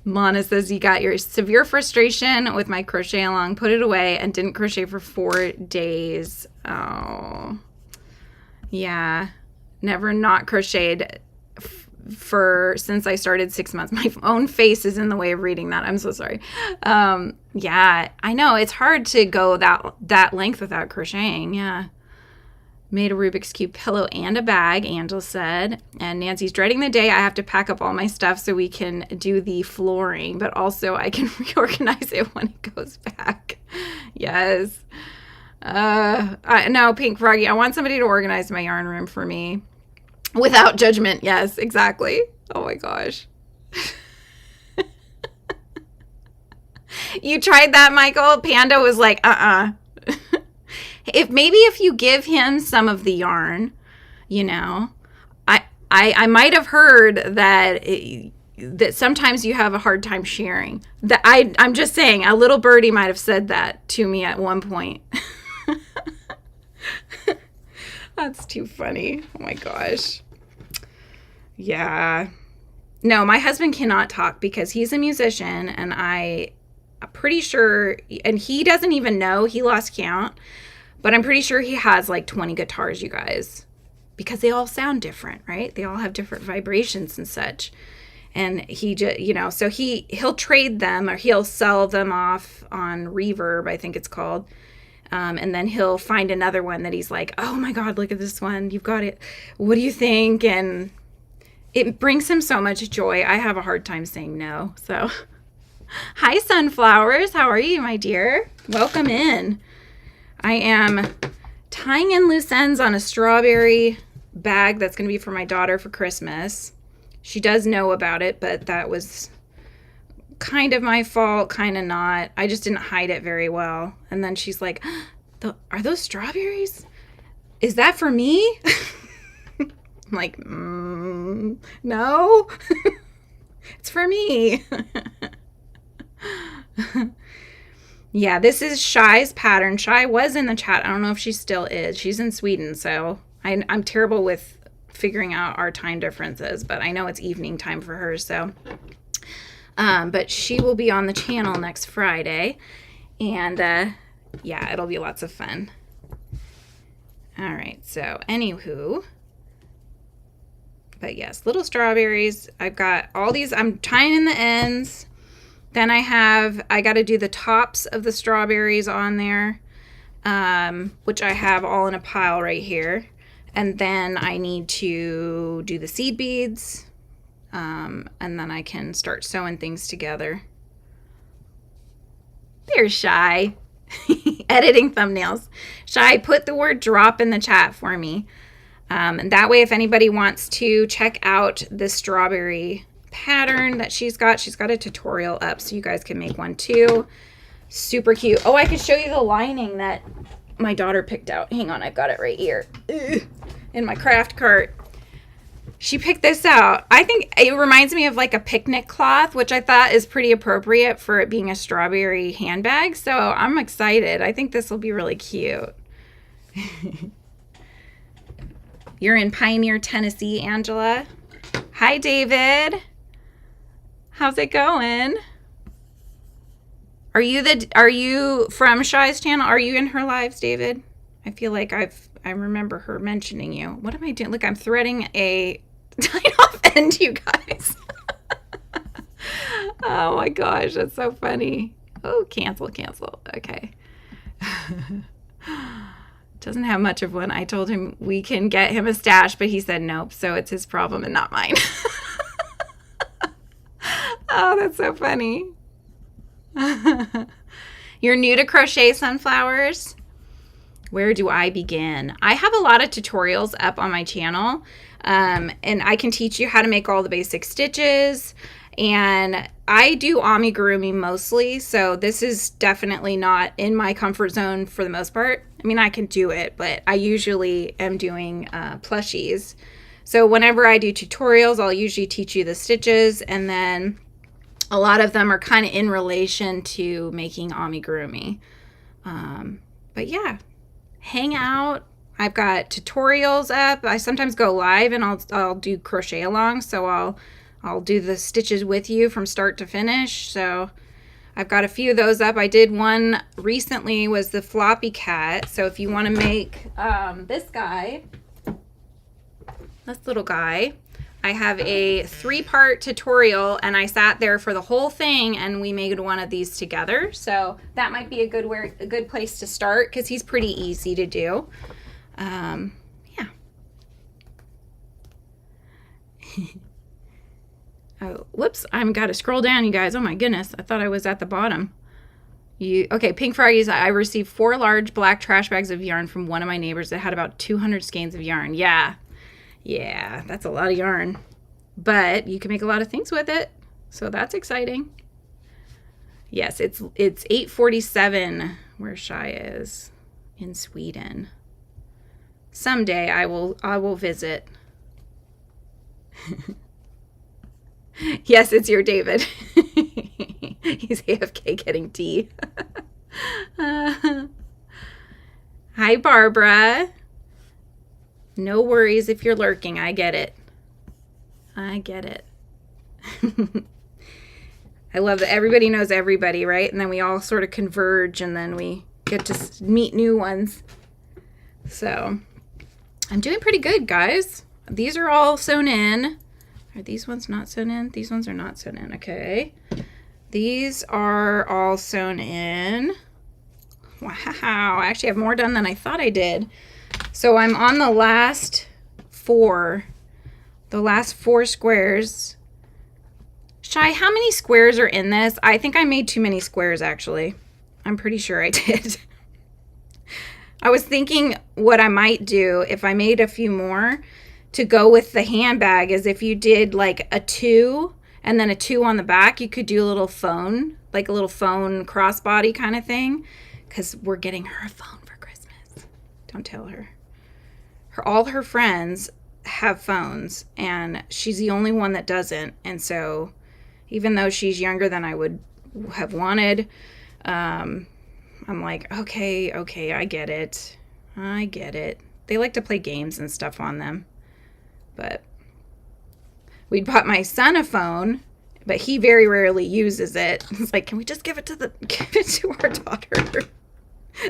S1: Lana says, you got your severe frustration with my crochet along, put it away, and didn't crochet for 4 days. Oh, yeah. Never not crocheted since I started 6 months. My own face is in the way of reading that. I'm so sorry. Yeah, I know. It's hard to go that length without crocheting. Yeah. Made a Rubik's Cube pillow and a bag, Angela said. And Nancy's dreading the day I have to pack up all my stuff so we can do the flooring, but also I can reorganize it when it goes back. Yes. No, Pink Froggy, I want somebody to organize my yarn room for me. Without judgment. Yes, exactly. Oh my gosh. You tried that, Michael? Panda was like, If you give him some of the yarn, you know, I might have heard that that sometimes you have a hard time sharing. That I'm just saying, a little birdie might have said that to me at one point. That's too funny. Oh my gosh. Yeah. No, my husband cannot talk because he's a musician, and I'm pretty sure, and he doesn't even know, he lost count, but I'm pretty sure he has like 20 guitars, you guys, because they all sound different, right? They all have different vibrations and such. And he just, you know, so he'll trade them, or he'll sell them off on Reverb, I think it's called. And then he'll find another one that he's like, oh my God, look at this one. You've got it. What do you think? And it brings him so much joy. I have a hard time saying no. So, hi, Sunflowers. How are you, my dear? Welcome in. I am tying in loose ends on a strawberry bag that's going to be for my daughter for Christmas. She does know about it, but that was kind of my fault, kind of not. I just didn't hide it very well. And then she's like, are those strawberries? Is that for me? I'm like, no, it's for me. Yeah, this is Shaiyeh's pattern. Shaiyeh was in the chat. I don't know if she still is. She's in Sweden, so I'm terrible with figuring out our time differences, but I know it's evening time for her, so but she will be on the channel next Friday, and yeah, it'll be lots of fun. All right, so anywho, but yes, little strawberries. I've got all these. I'm tying in the ends. Then I got to do the tops of the strawberries on there, which I have all in a pile right here. And then I need to do the seed beads, and then I can start sewing things together. There's Shaiyeh, editing thumbnails. Shaiyeh, put the word drop in the chat for me. And that way, if anybody wants to check out the strawberry pattern that she's got a tutorial up, so you guys can make one too. Super cute. Oh, I could show you the lining that my daughter picked out. Hang on, I've got it right here in my craft cart. She picked this out. I think it reminds me of like a picnic cloth, which I thought is pretty appropriate for it being a strawberry handbag. So I'm excited. I think this will be really cute. You're in Pioneer, Tennessee, Angela. Hi, David. How's it going? Are you from Shaiyeh's channel? Are you in her lives, David? I feel like I remember her mentioning you. What am I doing? Look, I'm threading a tied off end, you guys. Oh my gosh, that's so funny. Oh, cancel. Okay. Doesn't have much of one. I told him we can get him a stash, but he said nope, so it's his problem and not mine. Oh, that's so funny. You're new to Crochet, Sunflowers? Where do I begin? I have a lot of tutorials up on my channel, and I can teach you how to make all the basic stitches, and I do amigurumi mostly, so this is definitely not in my comfort zone for the most part. I mean, I can do it, but I usually am doing plushies. So whenever I do tutorials, I'll usually teach you the stitches, and then a lot of them are kind of in relation to making amigurumi. But yeah, hang out. I've got tutorials up. I sometimes go live and I'll do crochet along, so I'll do the stitches with you from start to finish. So I've got a few of those up. I did one recently, was the floppy cat. So if you want to make this little guy, I have a 3-part tutorial, and I sat there for the whole thing and we made one of these together. So that might be a good place to start, because he's pretty easy to do. Yeah. Oh, whoops, I've got to scroll down, you guys. Oh my goodness, I thought I was at the bottom. Okay, Pink Froggies, I received 4 large black trash bags of yarn from one of my neighbors that had about 200 skeins of yarn. Yeah, that's a lot of yarn, but you can make a lot of things with it, so that's exciting. Yes, it's 8:47 where Shaiyeh is, in Sweden. Someday I will visit. Yes, it's your David. He's AFK getting tea. Hi, Barbara. No worries if you're lurking. I get it. I get it. I love that everybody knows everybody, right? And then we all sort of converge, and then we get to meet new ones. So I'm doing pretty good, guys. These are all sewn in. Are these ones not sewn in? These ones are not sewn in. Okay. These are all sewn in. Wow. I actually have more done than I thought I did. So I'm on the last four squares. Shai, how many squares are in this? I think I made too many squares, actually. I'm pretty sure I did. I was thinking what I might do if I made a few more to go with the handbag is if you did like a 2 and then a 2 on the back, you could do a little phone, like a little phone crossbody kind of thing, because we're getting her a phone for Christmas. Don't tell her. All her friends have phones, and she's the only one that doesn't. And so even though she's younger than I would have wanted, I'm like, okay, I get it. They like to play games and stuff on them. But we bought my son a phone, but he very rarely uses it. It's like, can we just give it to our daughter?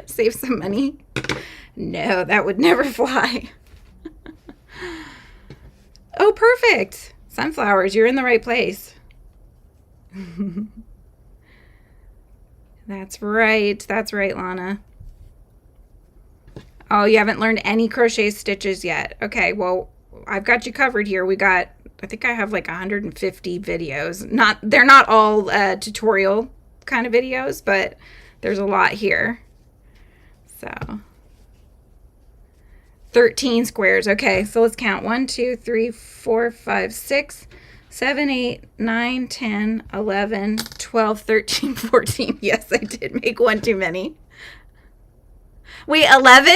S1: Save some money? No, that would never fly. Oh, perfect. Sunflowers, you're in the right place. That's right, Lana. Oh, you haven't learned any crochet stitches yet. Okay, well, I've got you covered here. I think I have like 150 videos. They're not all tutorial kind of videos, but there's a lot here. So 13 squares. Okay, so let's count. 1, 2, 3, 4, 5, 6, 7, 8, 9, 10, 11, 12, 13, 14. Yes, I did make one too many. Wait, 11?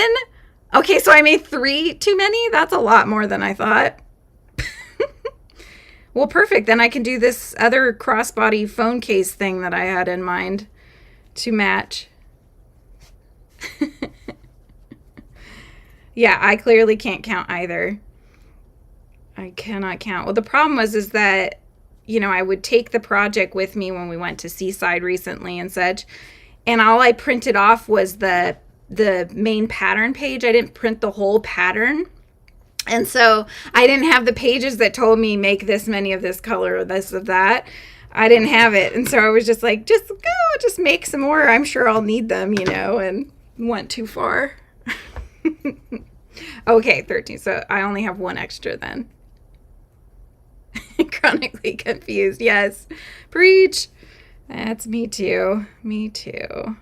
S1: Okay, so I made 3 too many? That's a lot more than I thought. Well, perfect. Then I can do this other crossbody phone case thing that I had in mind to match. Yeah, I clearly can't count either. I cannot count. Well, the problem is that, you know, I would take the project with me when we went to Seaside recently and such, and all I printed off was the main pattern page. I didn't print the whole pattern. And so I didn't have the pages that told me make this many of this color or this of that. I didn't have it. And so I was just like, just make some more. I'm sure I'll need them, you know, and went too far. Okay, 13. So I only have one extra then. Chronically confused. Yes. Preach. That's me too. Me too.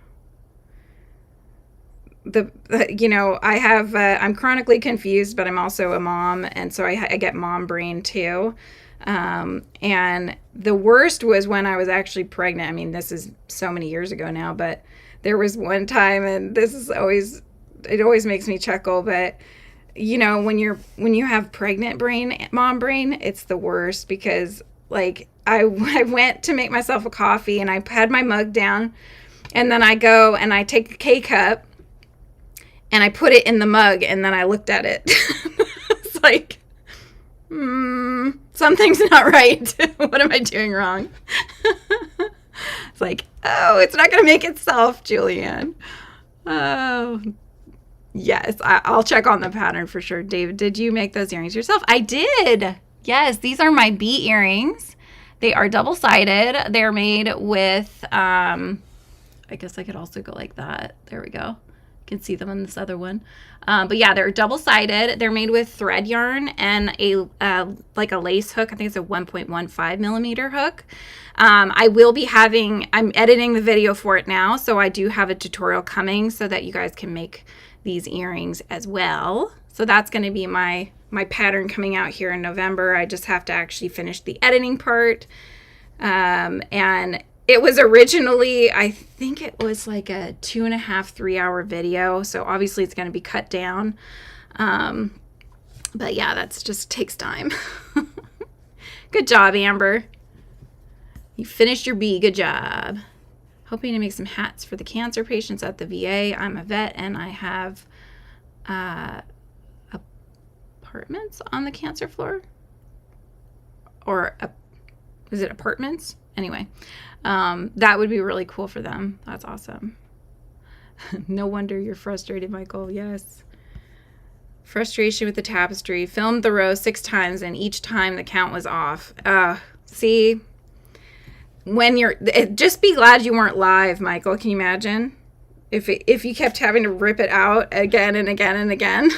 S1: You know, I have, I'm chronically confused, but I'm also a mom. And so I get mom brain too. And the worst was when I was actually pregnant. I mean, this is so many years ago now, but there was one time, and this is always, it always makes me chuckle, but you know, when you have pregnant brain, mom brain, it's the worst because like I went to make myself a coffee and I had my mug down, and then I go and I take the K-cup and I put it in the mug, and then I looked at it. It's like, something's not right. What am I doing wrong? It's like, oh, it's not going to make itself, Julianne. Oh, yes, I'll check on the pattern for sure. David, did you make those earrings yourself? I did. Yes, these are my bee earrings. They are double-sided. They're made with, I guess I could also go like that. There we go. You can see them on this other one. But yeah, they're double-sided. They're made with thread yarn and a like a lace hook. I think it's a 1.15 millimeter hook. I will be I'm editing the video for it now, so I do have a tutorial coming so that you guys can make these earrings as well. So that's going to be my pattern coming out here in November. I just have to actually finish the editing part. And it was originally, I think it was like a 2.5, 3 hour video. So obviously it's going to be cut down. But yeah, that's just takes time. Good job, Amber. You finished your bee. Good job. Hoping to make some hats for the cancer patients at the VA. I'm a vet and I have apartments on the cancer floor. Or is it apartments? Anyway, that would be really cool for them. That's awesome. No wonder you're frustrated, Michael. Yes. Frustration with the tapestry. Filmed the row 6 times and each time the count was off. See, when just be glad you weren't live, Michael. Can you imagine if you kept having to rip it out again and again and again?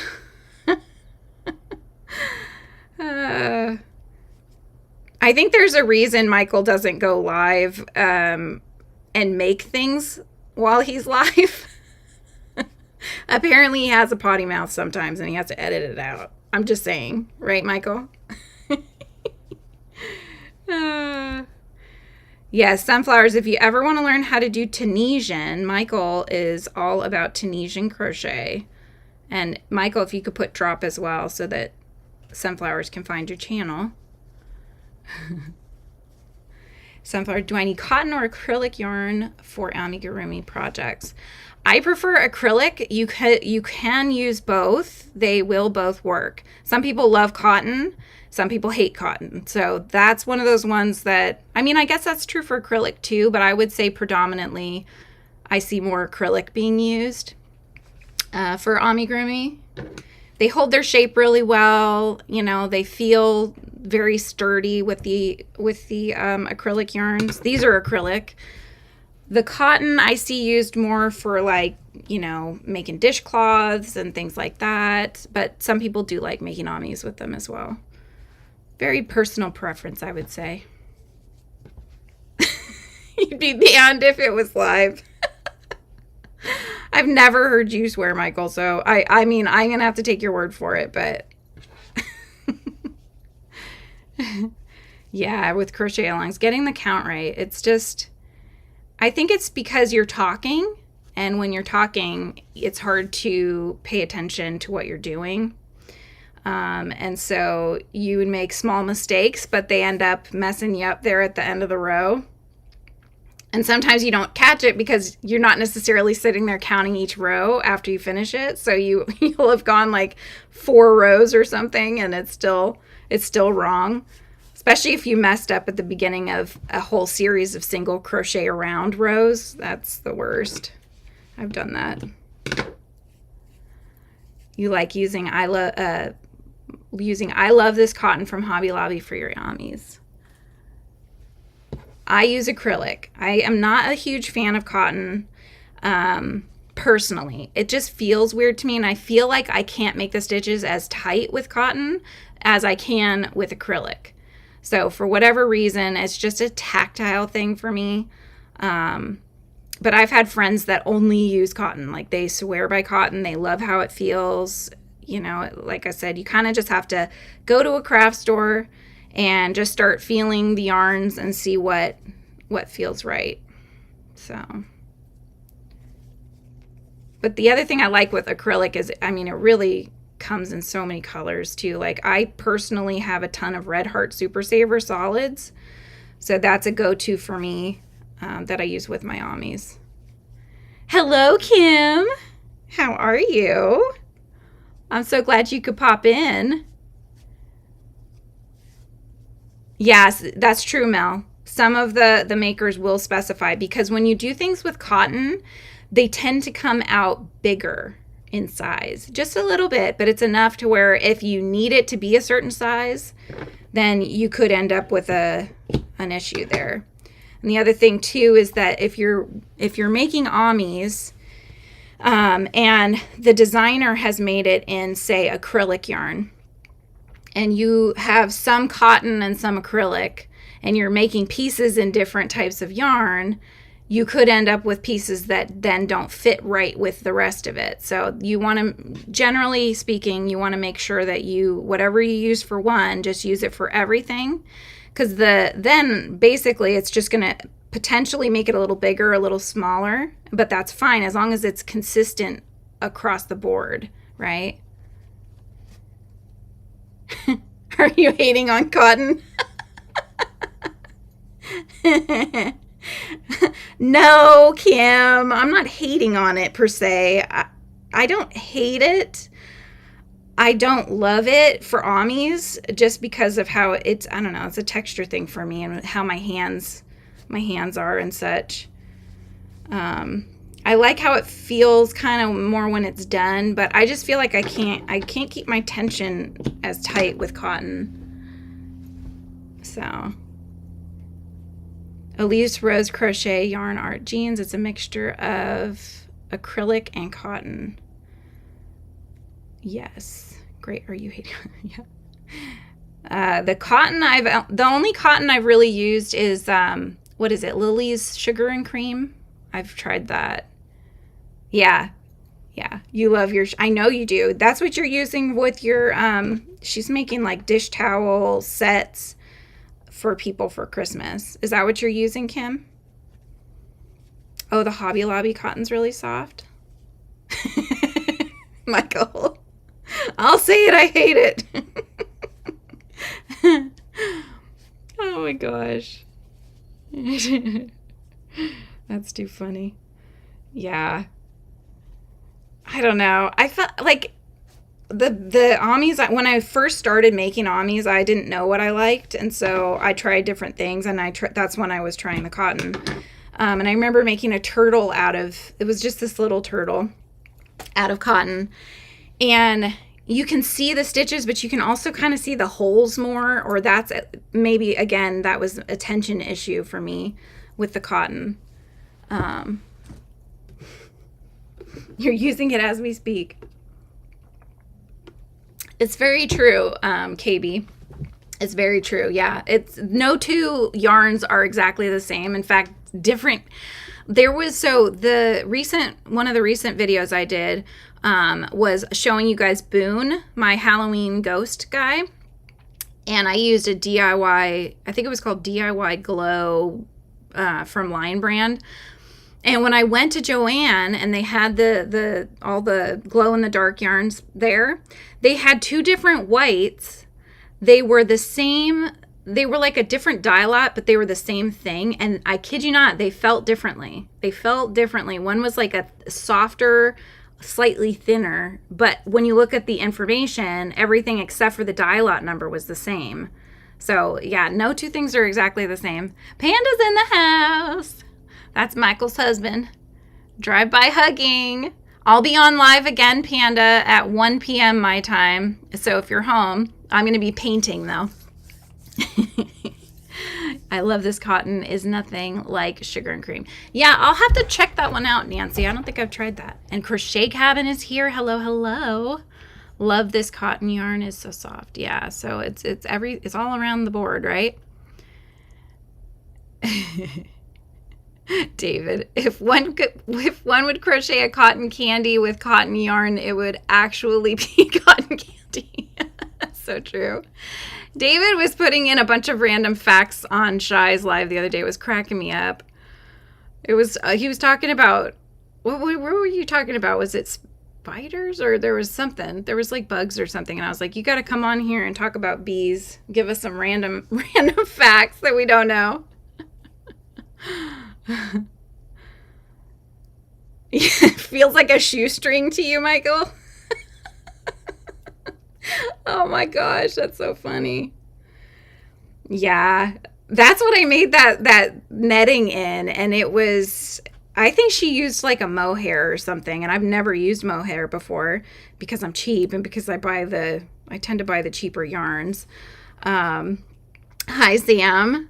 S1: I think there's a reason Michael doesn't go live and make things while he's live. Apparently he has a potty mouth sometimes and he has to edit it out. I'm just saying, right, Michael? Yes, sunflowers. If you ever want to learn how to do Tunisian, Michael is all about Tunisian crochet. And Michael, if you could put drop as well so that sunflowers can find your channel. Sunflower, do I need cotton or acrylic yarn for amigurumi projects? I prefer acrylic. You can use both. They will both work. Some people love cotton. Some people hate cotton. So that's one of those ones that, I mean, I guess that's true for acrylic too, but I would say predominantly I see more acrylic being used for amigurumi. They hold their shape really well. You know, they feel very sturdy with the acrylic yarns. These are acrylic. The cotton I see used more for, like, you know, making dishcloths and things like that. But some people do like making amis with them as well. Very personal preference, I would say. You'd be banned if it was live. I've never heard you swear, Michael, so I mean, I'm going to have to take your word for it, but yeah, with crochet alongs, getting the count right, it's just, I think it's because you're talking, and when you're talking, it's hard to pay attention to what you're doing. And so you would make small mistakes, but they end up messing you up there at the end of the row. And sometimes you don't catch it because you're not necessarily sitting there counting each row after you finish it. So you'll have gone like 4 rows or something, and it's still wrong. Especially if you messed up at the beginning of a whole series of single crochet around rows. That's the worst. I've done that. You like using I love this cotton from Hobby Lobby for your amis. I use acrylic. I am not a huge fan of cotton personally. It just feels weird to me, and I feel like I can't make the stitches as tight with cotton as I can with acrylic. So for whatever reason, it's just a tactile thing for me. But I've had friends that only use cotton. Like, they swear by cotton. They love how it feels. You know, like I said, you kind of just have to go to a craft store and just start feeling the yarns and see what feels right. So, but the other thing I like with acrylic is, I mean, it really comes in so many colors too. Like, I personally have a ton of Red Heart Super Saver solids, so that's a go-to for me that I use with my amis. Hello, Kim. How are you? I'm so glad you could pop in. Yes, that's true, Mel. Some of the makers will specify, because when you do things with cotton, they tend to come out bigger in size. Just a little bit, but it's enough to where if you need it to be a certain size, then you could end up with an issue there. And the other thing too is that if you're making amis, and the designer has made it in, say, acrylic yarn, and you have some cotton and some acrylic, and you're making pieces in different types of yarn, you could end up with pieces that then don't fit right with the rest of it. So you want to, generally speaking, you want to make sure that whatever you use for one, just use it for everything, because then basically it's just going to potentially make it a little bigger, a little smaller, but that's fine as long as it's consistent across the board, right? Are you hating on cotton? No, Kim, I'm not hating on it per se. I don't hate it. I don't love it for amis just because of how it's, I don't know, it's a texture thing for me and how my hands are and such. I like how it feels kind of more when it's done, but I just feel like I can't keep my tension as tight with cotton. So, Elise Rose Crochet Yarn Art Jeans. It's a mixture of acrylic and cotton. Yes. Great. Are you hating? Yeah. The only cotton I've really used is, what is it? Lily's Sugar and Cream. I've tried that. Yeah. Yeah. You love your, I know you do. That's what you're using with your, she's making like dish towel sets for people for Christmas. Is that what you're using, Kim? Oh, the Hobby Lobby cotton's really soft. Michael, I'll say it, I hate it. Oh my gosh. That's too funny. Yeah. I don't know. I felt like the amis, when I first started making amis, I didn't know what I liked, and so I tried different things, and that's when I was trying the cotton. And I remember making a turtle it was just this little turtle out of cotton, and you can see the stitches, but you can also kind of see the holes more, or that's maybe, again, that was a tension issue for me with the cotton. You're using it as we speak. It's very true, KB. It's very true. Yeah, it's no two yarns are exactly the same. In fact, different. There was one of the recent videos I did was showing you guys Boone, my Halloween ghost guy, and I used a DIY. I think it was called DIY Glow from Lion Brand. And when I went to Joann and they had all the glow in the dark yarns there, they had two different whites. They were the same. They were like a different dye lot, but they were the same thing. And I kid you not, they felt differently. One was like a softer, slightly thinner. But when you look at the information, everything except for the dye lot number was the same. So yeah, no two things are exactly the same. Panda's in the house. That's Michael's husband. Drive by hugging. I'll be on live again, Panda, at 1 p.m. my time. So if you're home, I'm going to be painting, though. I love this cotton. Is nothing like Sugar and Cream. Yeah, I'll have to check that one out, Nancy. I don't think I've tried that. And Crochet Cabin is here. Hello, hello. Love this cotton yarn. Is so soft. Yeah, so it's all around the board, right? David, if one would crochet a cotton candy with cotton yarn, it would actually be cotton candy. So true. David was putting in a bunch of random facts on Shaiyeh's live the other day. It was cracking me up. It was he was talking about what were you talking about? Was it spiders or there was something? There was like bugs or something, and I was like, you got to come on here and talk about bees. Give us some random facts that we don't know. It feels like a shoestring to you, Michael. Oh my gosh, that's so funny. Yeah, that's what I made that netting in, and it was, I think she used like a mohair or something, and I've never used mohair before because I'm cheap and because I tend to buy the cheaper yarns. Hi, Sam.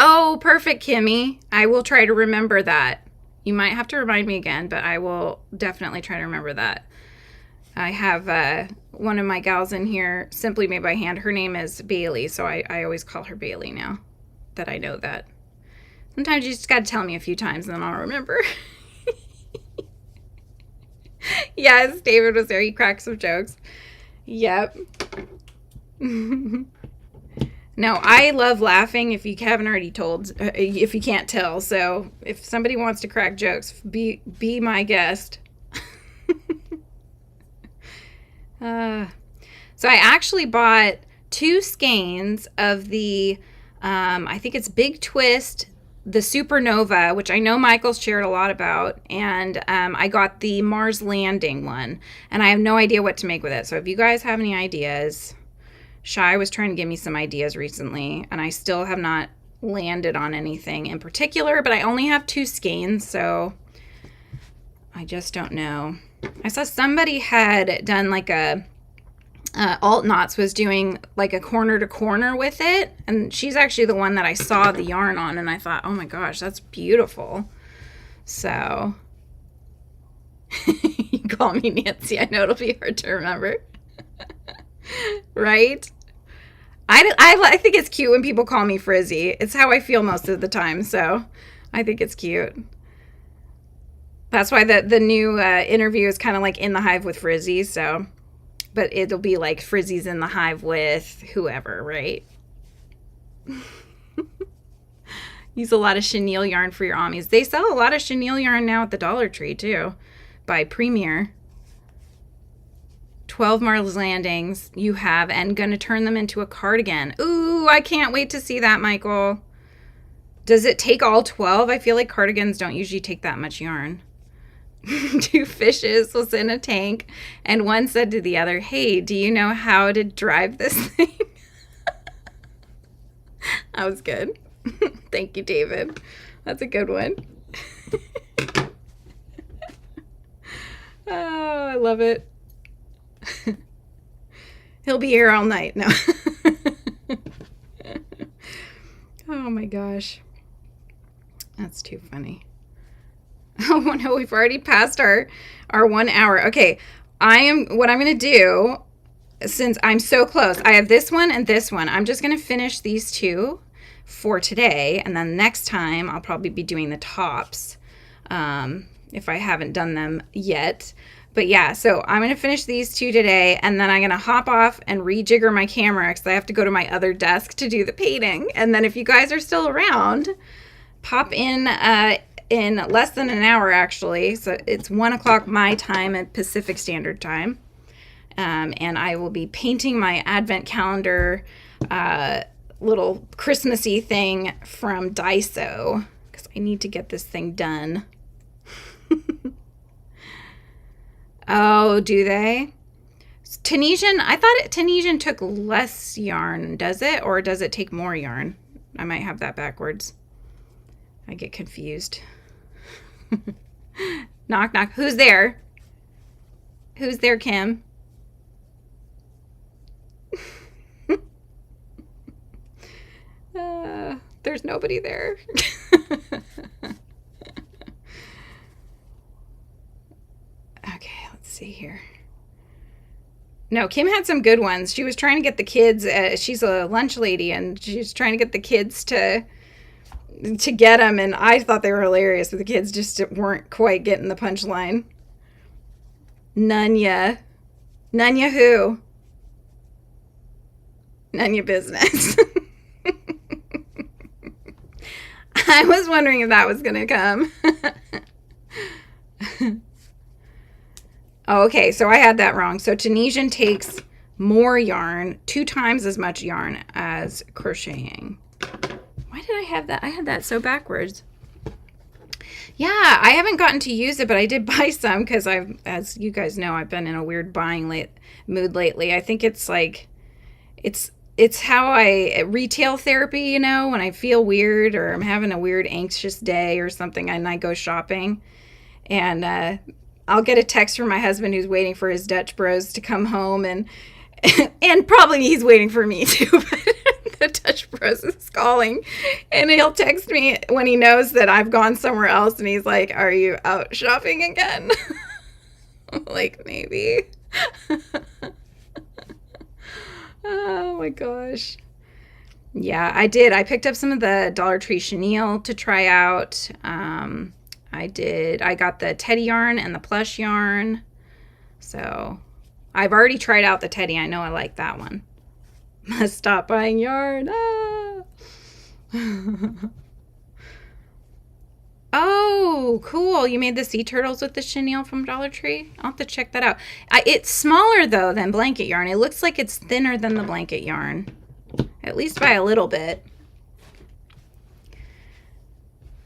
S1: Oh, perfect, Kimmy. I will try to remember that. You might have to remind me again, but I will definitely try to remember that. I have one of my gals in here, Simply Made by Hand. Her name is Bailey, so I always call her Bailey now that I know that. Sometimes you just got to tell me a few times and then I'll remember. Yes, David was there. He cracked some jokes. Yep. No, I love laughing, if you haven't already told, if you can't tell. So if somebody wants to crack jokes, be my guest. So I actually bought 2 skeins of the I think it's Big Twist, the Supernova, which I know Michael's shared a lot about, and I got the Mars Landing one, and I have no idea what to make with it. So if you guys have any ideas, Shaiyeh was trying to give me some ideas recently, and I still have not landed on anything in particular, but I only have 2 skeins, so I just don't know. I saw somebody had done like a Alt Knots was doing like a corner to corner with it, and she's actually the one that I saw the yarn on, and I thought, oh my gosh, that's beautiful. So you call me Nancy. I know it'll be hard to remember. Right? I think it's cute when people call me Frizzy. It's how I feel most of the time, so I think it's cute. That's why the new interview is kind of like in the hive with Frizzy, so... But it'll be like Frizzy's in the hive with whoever, right? Use a lot of chenille yarn for your amis. They sell a lot of chenille yarn now at the Dollar Tree, too. By Premier. 12 Mars Landings you have, and gonna turn them into a cardigan. Ooh, I can't wait to see that, Michael. Does it take all 12? I feel like cardigans don't usually take that much yarn. 2 fishes was in a tank, and one said to the other, hey, do you know how to drive this thing? That was good. Thank you, David. That's a good one. Oh, I love it. He'll be here all night. No. Oh my gosh. That's too funny. Oh no, we've already passed our 1 hour. Okay, what I'm going to do, since I'm so close, I have this one and this one. I'm just going to finish these 2 for today, and then next time I'll probably be doing the tops if I haven't done them yet. But yeah, so I'm going to finish these 2 today, and then I'm going to hop off and rejigger my camera because I have to go to my other desk to do the painting. And then if you guys are still around, pop in less than an hour, actually. So it's 1 o'clock my time at Pacific Standard Time. And I will be painting my advent calendar little Christmassy thing from Daiso because I need to get this thing done. Oh, do they? Tunisian, I thought Tunisian took less yarn, does it? Or does it take more yarn? I might have that backwards. I get confused. Knock, knock. Who's there? Who's there, Kim? There's nobody there. Okay, let's see here. No, Kim had some good ones. She was trying to get the kids. She's a lunch lady, and she's trying to get the kids to get them, and I thought they were hilarious, but the kids just weren't quite getting the punchline. Nunya. Nunya who? Nunya business. I was wondering if that was going to come. Oh, okay, so I had that wrong. So Tunisian takes more yarn, 2 times as much yarn as crocheting. Why did I have that? I had that so backwards. Yeah, I haven't gotten to use it, but I did buy some because as you guys know, I've been in a weird buying mood lately. I think it's like, it's how I retail therapy, you know, when I feel weird or I'm having a weird anxious day or something, and I go shopping, and I'll get a text from my husband who's waiting for his Dutch bros to come home, and probably he's waiting for me too, but the Dutch bros is calling, and he'll text me when he knows that I've gone somewhere else, and he's like, are you out shopping again? I'm like, maybe. Oh my gosh. Yeah, I did. I picked up some of the Dollar Tree chenille to try out. I got the teddy yarn and the plush yarn. So I've already tried out the teddy. I know I like that one. Must stop buying yarn. Ah. Oh, cool. You made the sea turtles with the chenille from Dollar Tree? I'll have to check that out. It's smaller, though, than blanket yarn. It looks like it's thinner than the blanket yarn. At least by a little bit.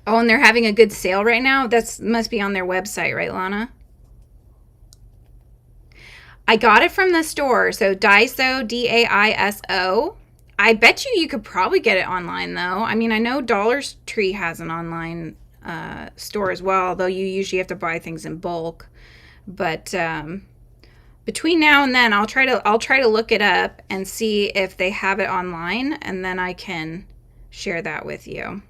S1: Oh, and they're having a good sale right now? That must be on their website, right, Lana? I got it from the store. So Daiso, Daiso. I bet you could probably get it online, though. I mean, I know Dollar Tree has an online store as well, though you usually have to buy things in bulk. But between now and then, I'll try to look it up and see if they have it online, and then I can share that with you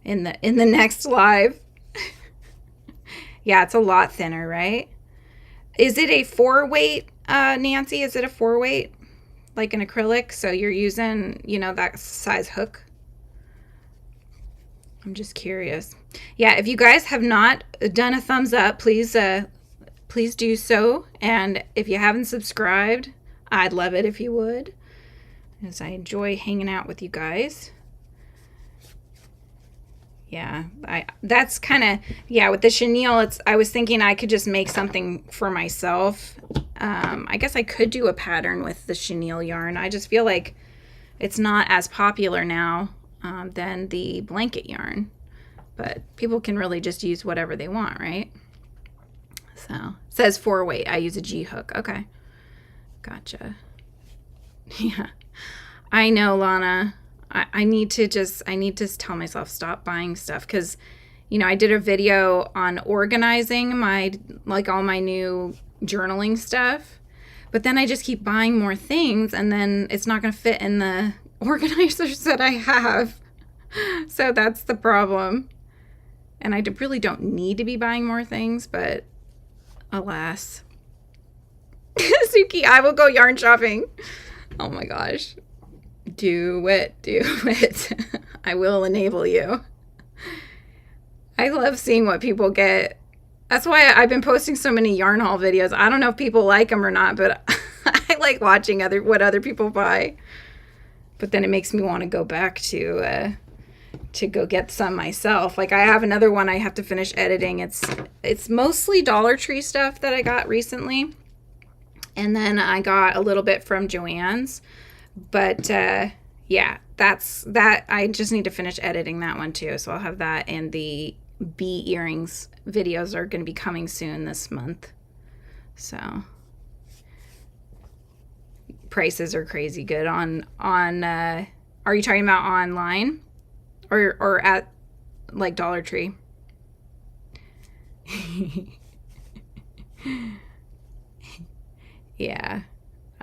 S1: in the next live. Yeah, it's a lot thinner, right? Is it a 4-weight, Nancy? Is it a 4-weight, like an acrylic? So you're using, that size hook? I'm just curious. Yeah, if you guys have not done a thumbs up, please do so. And if you haven't subscribed, I'd love it if you would, as I enjoy hanging out with you guys. Yeah, that's kind of, with the chenille, I was thinking I could just make something for myself. I guess I could do a pattern with the chenille yarn. I just feel like it's not as popular now than the blanket yarn. But people can really just use whatever they want, right? So, it says 4-weight. I use a G hook. Okay. Gotcha. Yeah. I know, Lana. I need to tell myself stop buying stuff, because I did a video on organizing all my new journaling stuff, but then I just keep buying more things, and then it's not going to fit in the organizers that I have. So that's the problem. And I really don't need to be buying more things, but alas. Suki, I will go yarn shopping. Oh my gosh. Do it. I will enable you. I love seeing what people get. That's why I've been posting so many yarn haul videos. I don't know if people like them or not, but I like watching what other people buy. But then it makes me want to go back to go get some myself. Like, I have another one I have to finish editing. It's mostly Dollar Tree stuff that I got recently, and then I got a little bit from Joann's. But yeah, that. I just need to finish editing that one too. So I'll have that, and the bee earrings videos are going to be coming soon this month. So prices are crazy good on are you talking about online or at like Dollar Tree? Yeah.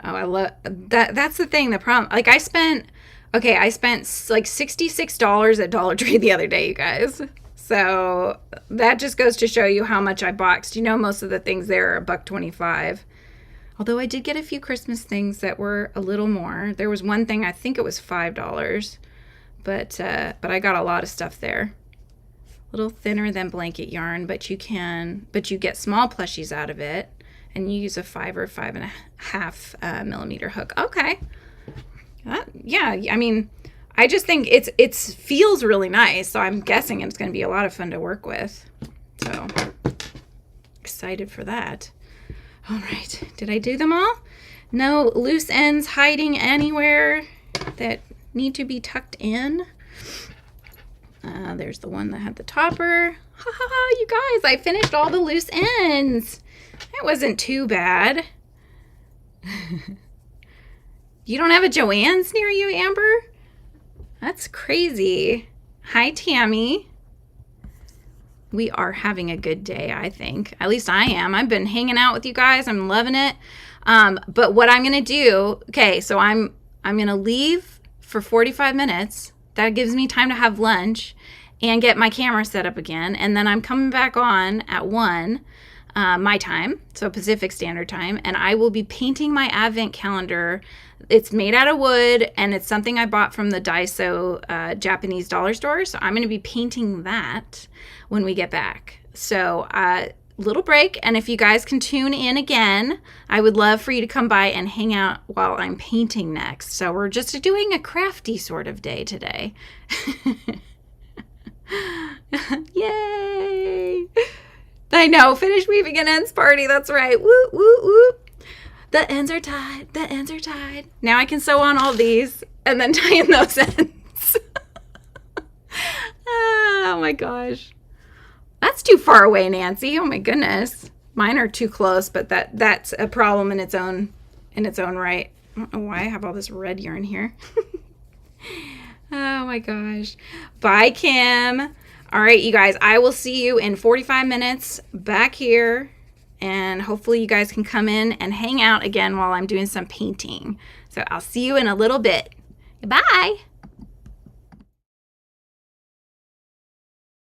S1: Oh, I love that. That's the thing. The problem, like, I spent like $66 at Dollar Tree the other day, you guys. So that just goes to show you how much I boxed. Most of the things there are $1.25. Although I did get a few Christmas things that were a little more. There was one thing, I think it was $5, but I got a lot of stuff there. A little thinner than blanket yarn, but you get small plushies out of it. And you use a 5 or 5.5 millimeter hook. Okay. Yeah, I mean, I just think it feels really nice. So I'm guessing it's going to be a lot of fun to work with. So excited for that. All right. Did I do them all? No loose ends hiding anywhere that need to be tucked in. There's the one that had the topper. Ha ha ha, you guys, I finished all the loose ends. That wasn't too bad. You don't have a Joann's near you, Amber? That's crazy. Hi, Tammy. We are having a good day, I think. At least I am. I've been hanging out with you guys. I'm loving it. But what I'm going to do, okay, so I'm going to leave for 45 minutes. That gives me time to have lunch and get my camera set up again. And then I'm coming back on at 1. My time, so Pacific Standard Time, and I will be painting my advent calendar. It's made out of wood, and it's something I bought from the Daiso Japanese dollar store, so I'm going to be painting that when we get back. So little break, and if you guys can tune in again, I would love for you to come by and hang out while I'm painting next. So we're just doing a crafty sort of day today. Yay! I know, finish weaving an ends party. That's right. Woo, woo, woo. The ends are tied. The ends are tied. Now I can sew on all these and then tie in those ends. Oh my my gosh. That's too far away, Nancy. Oh my goodness. Mine are too close, but that's a problem in its own right. I don't know why I have all this red yarn here. Oh my gosh. Bye, Kim. All right, you guys, I will see you in 45 minutes back here. And hopefully you guys can come in and hang out again while I'm doing some painting. So I'll see you in a little bit. Bye.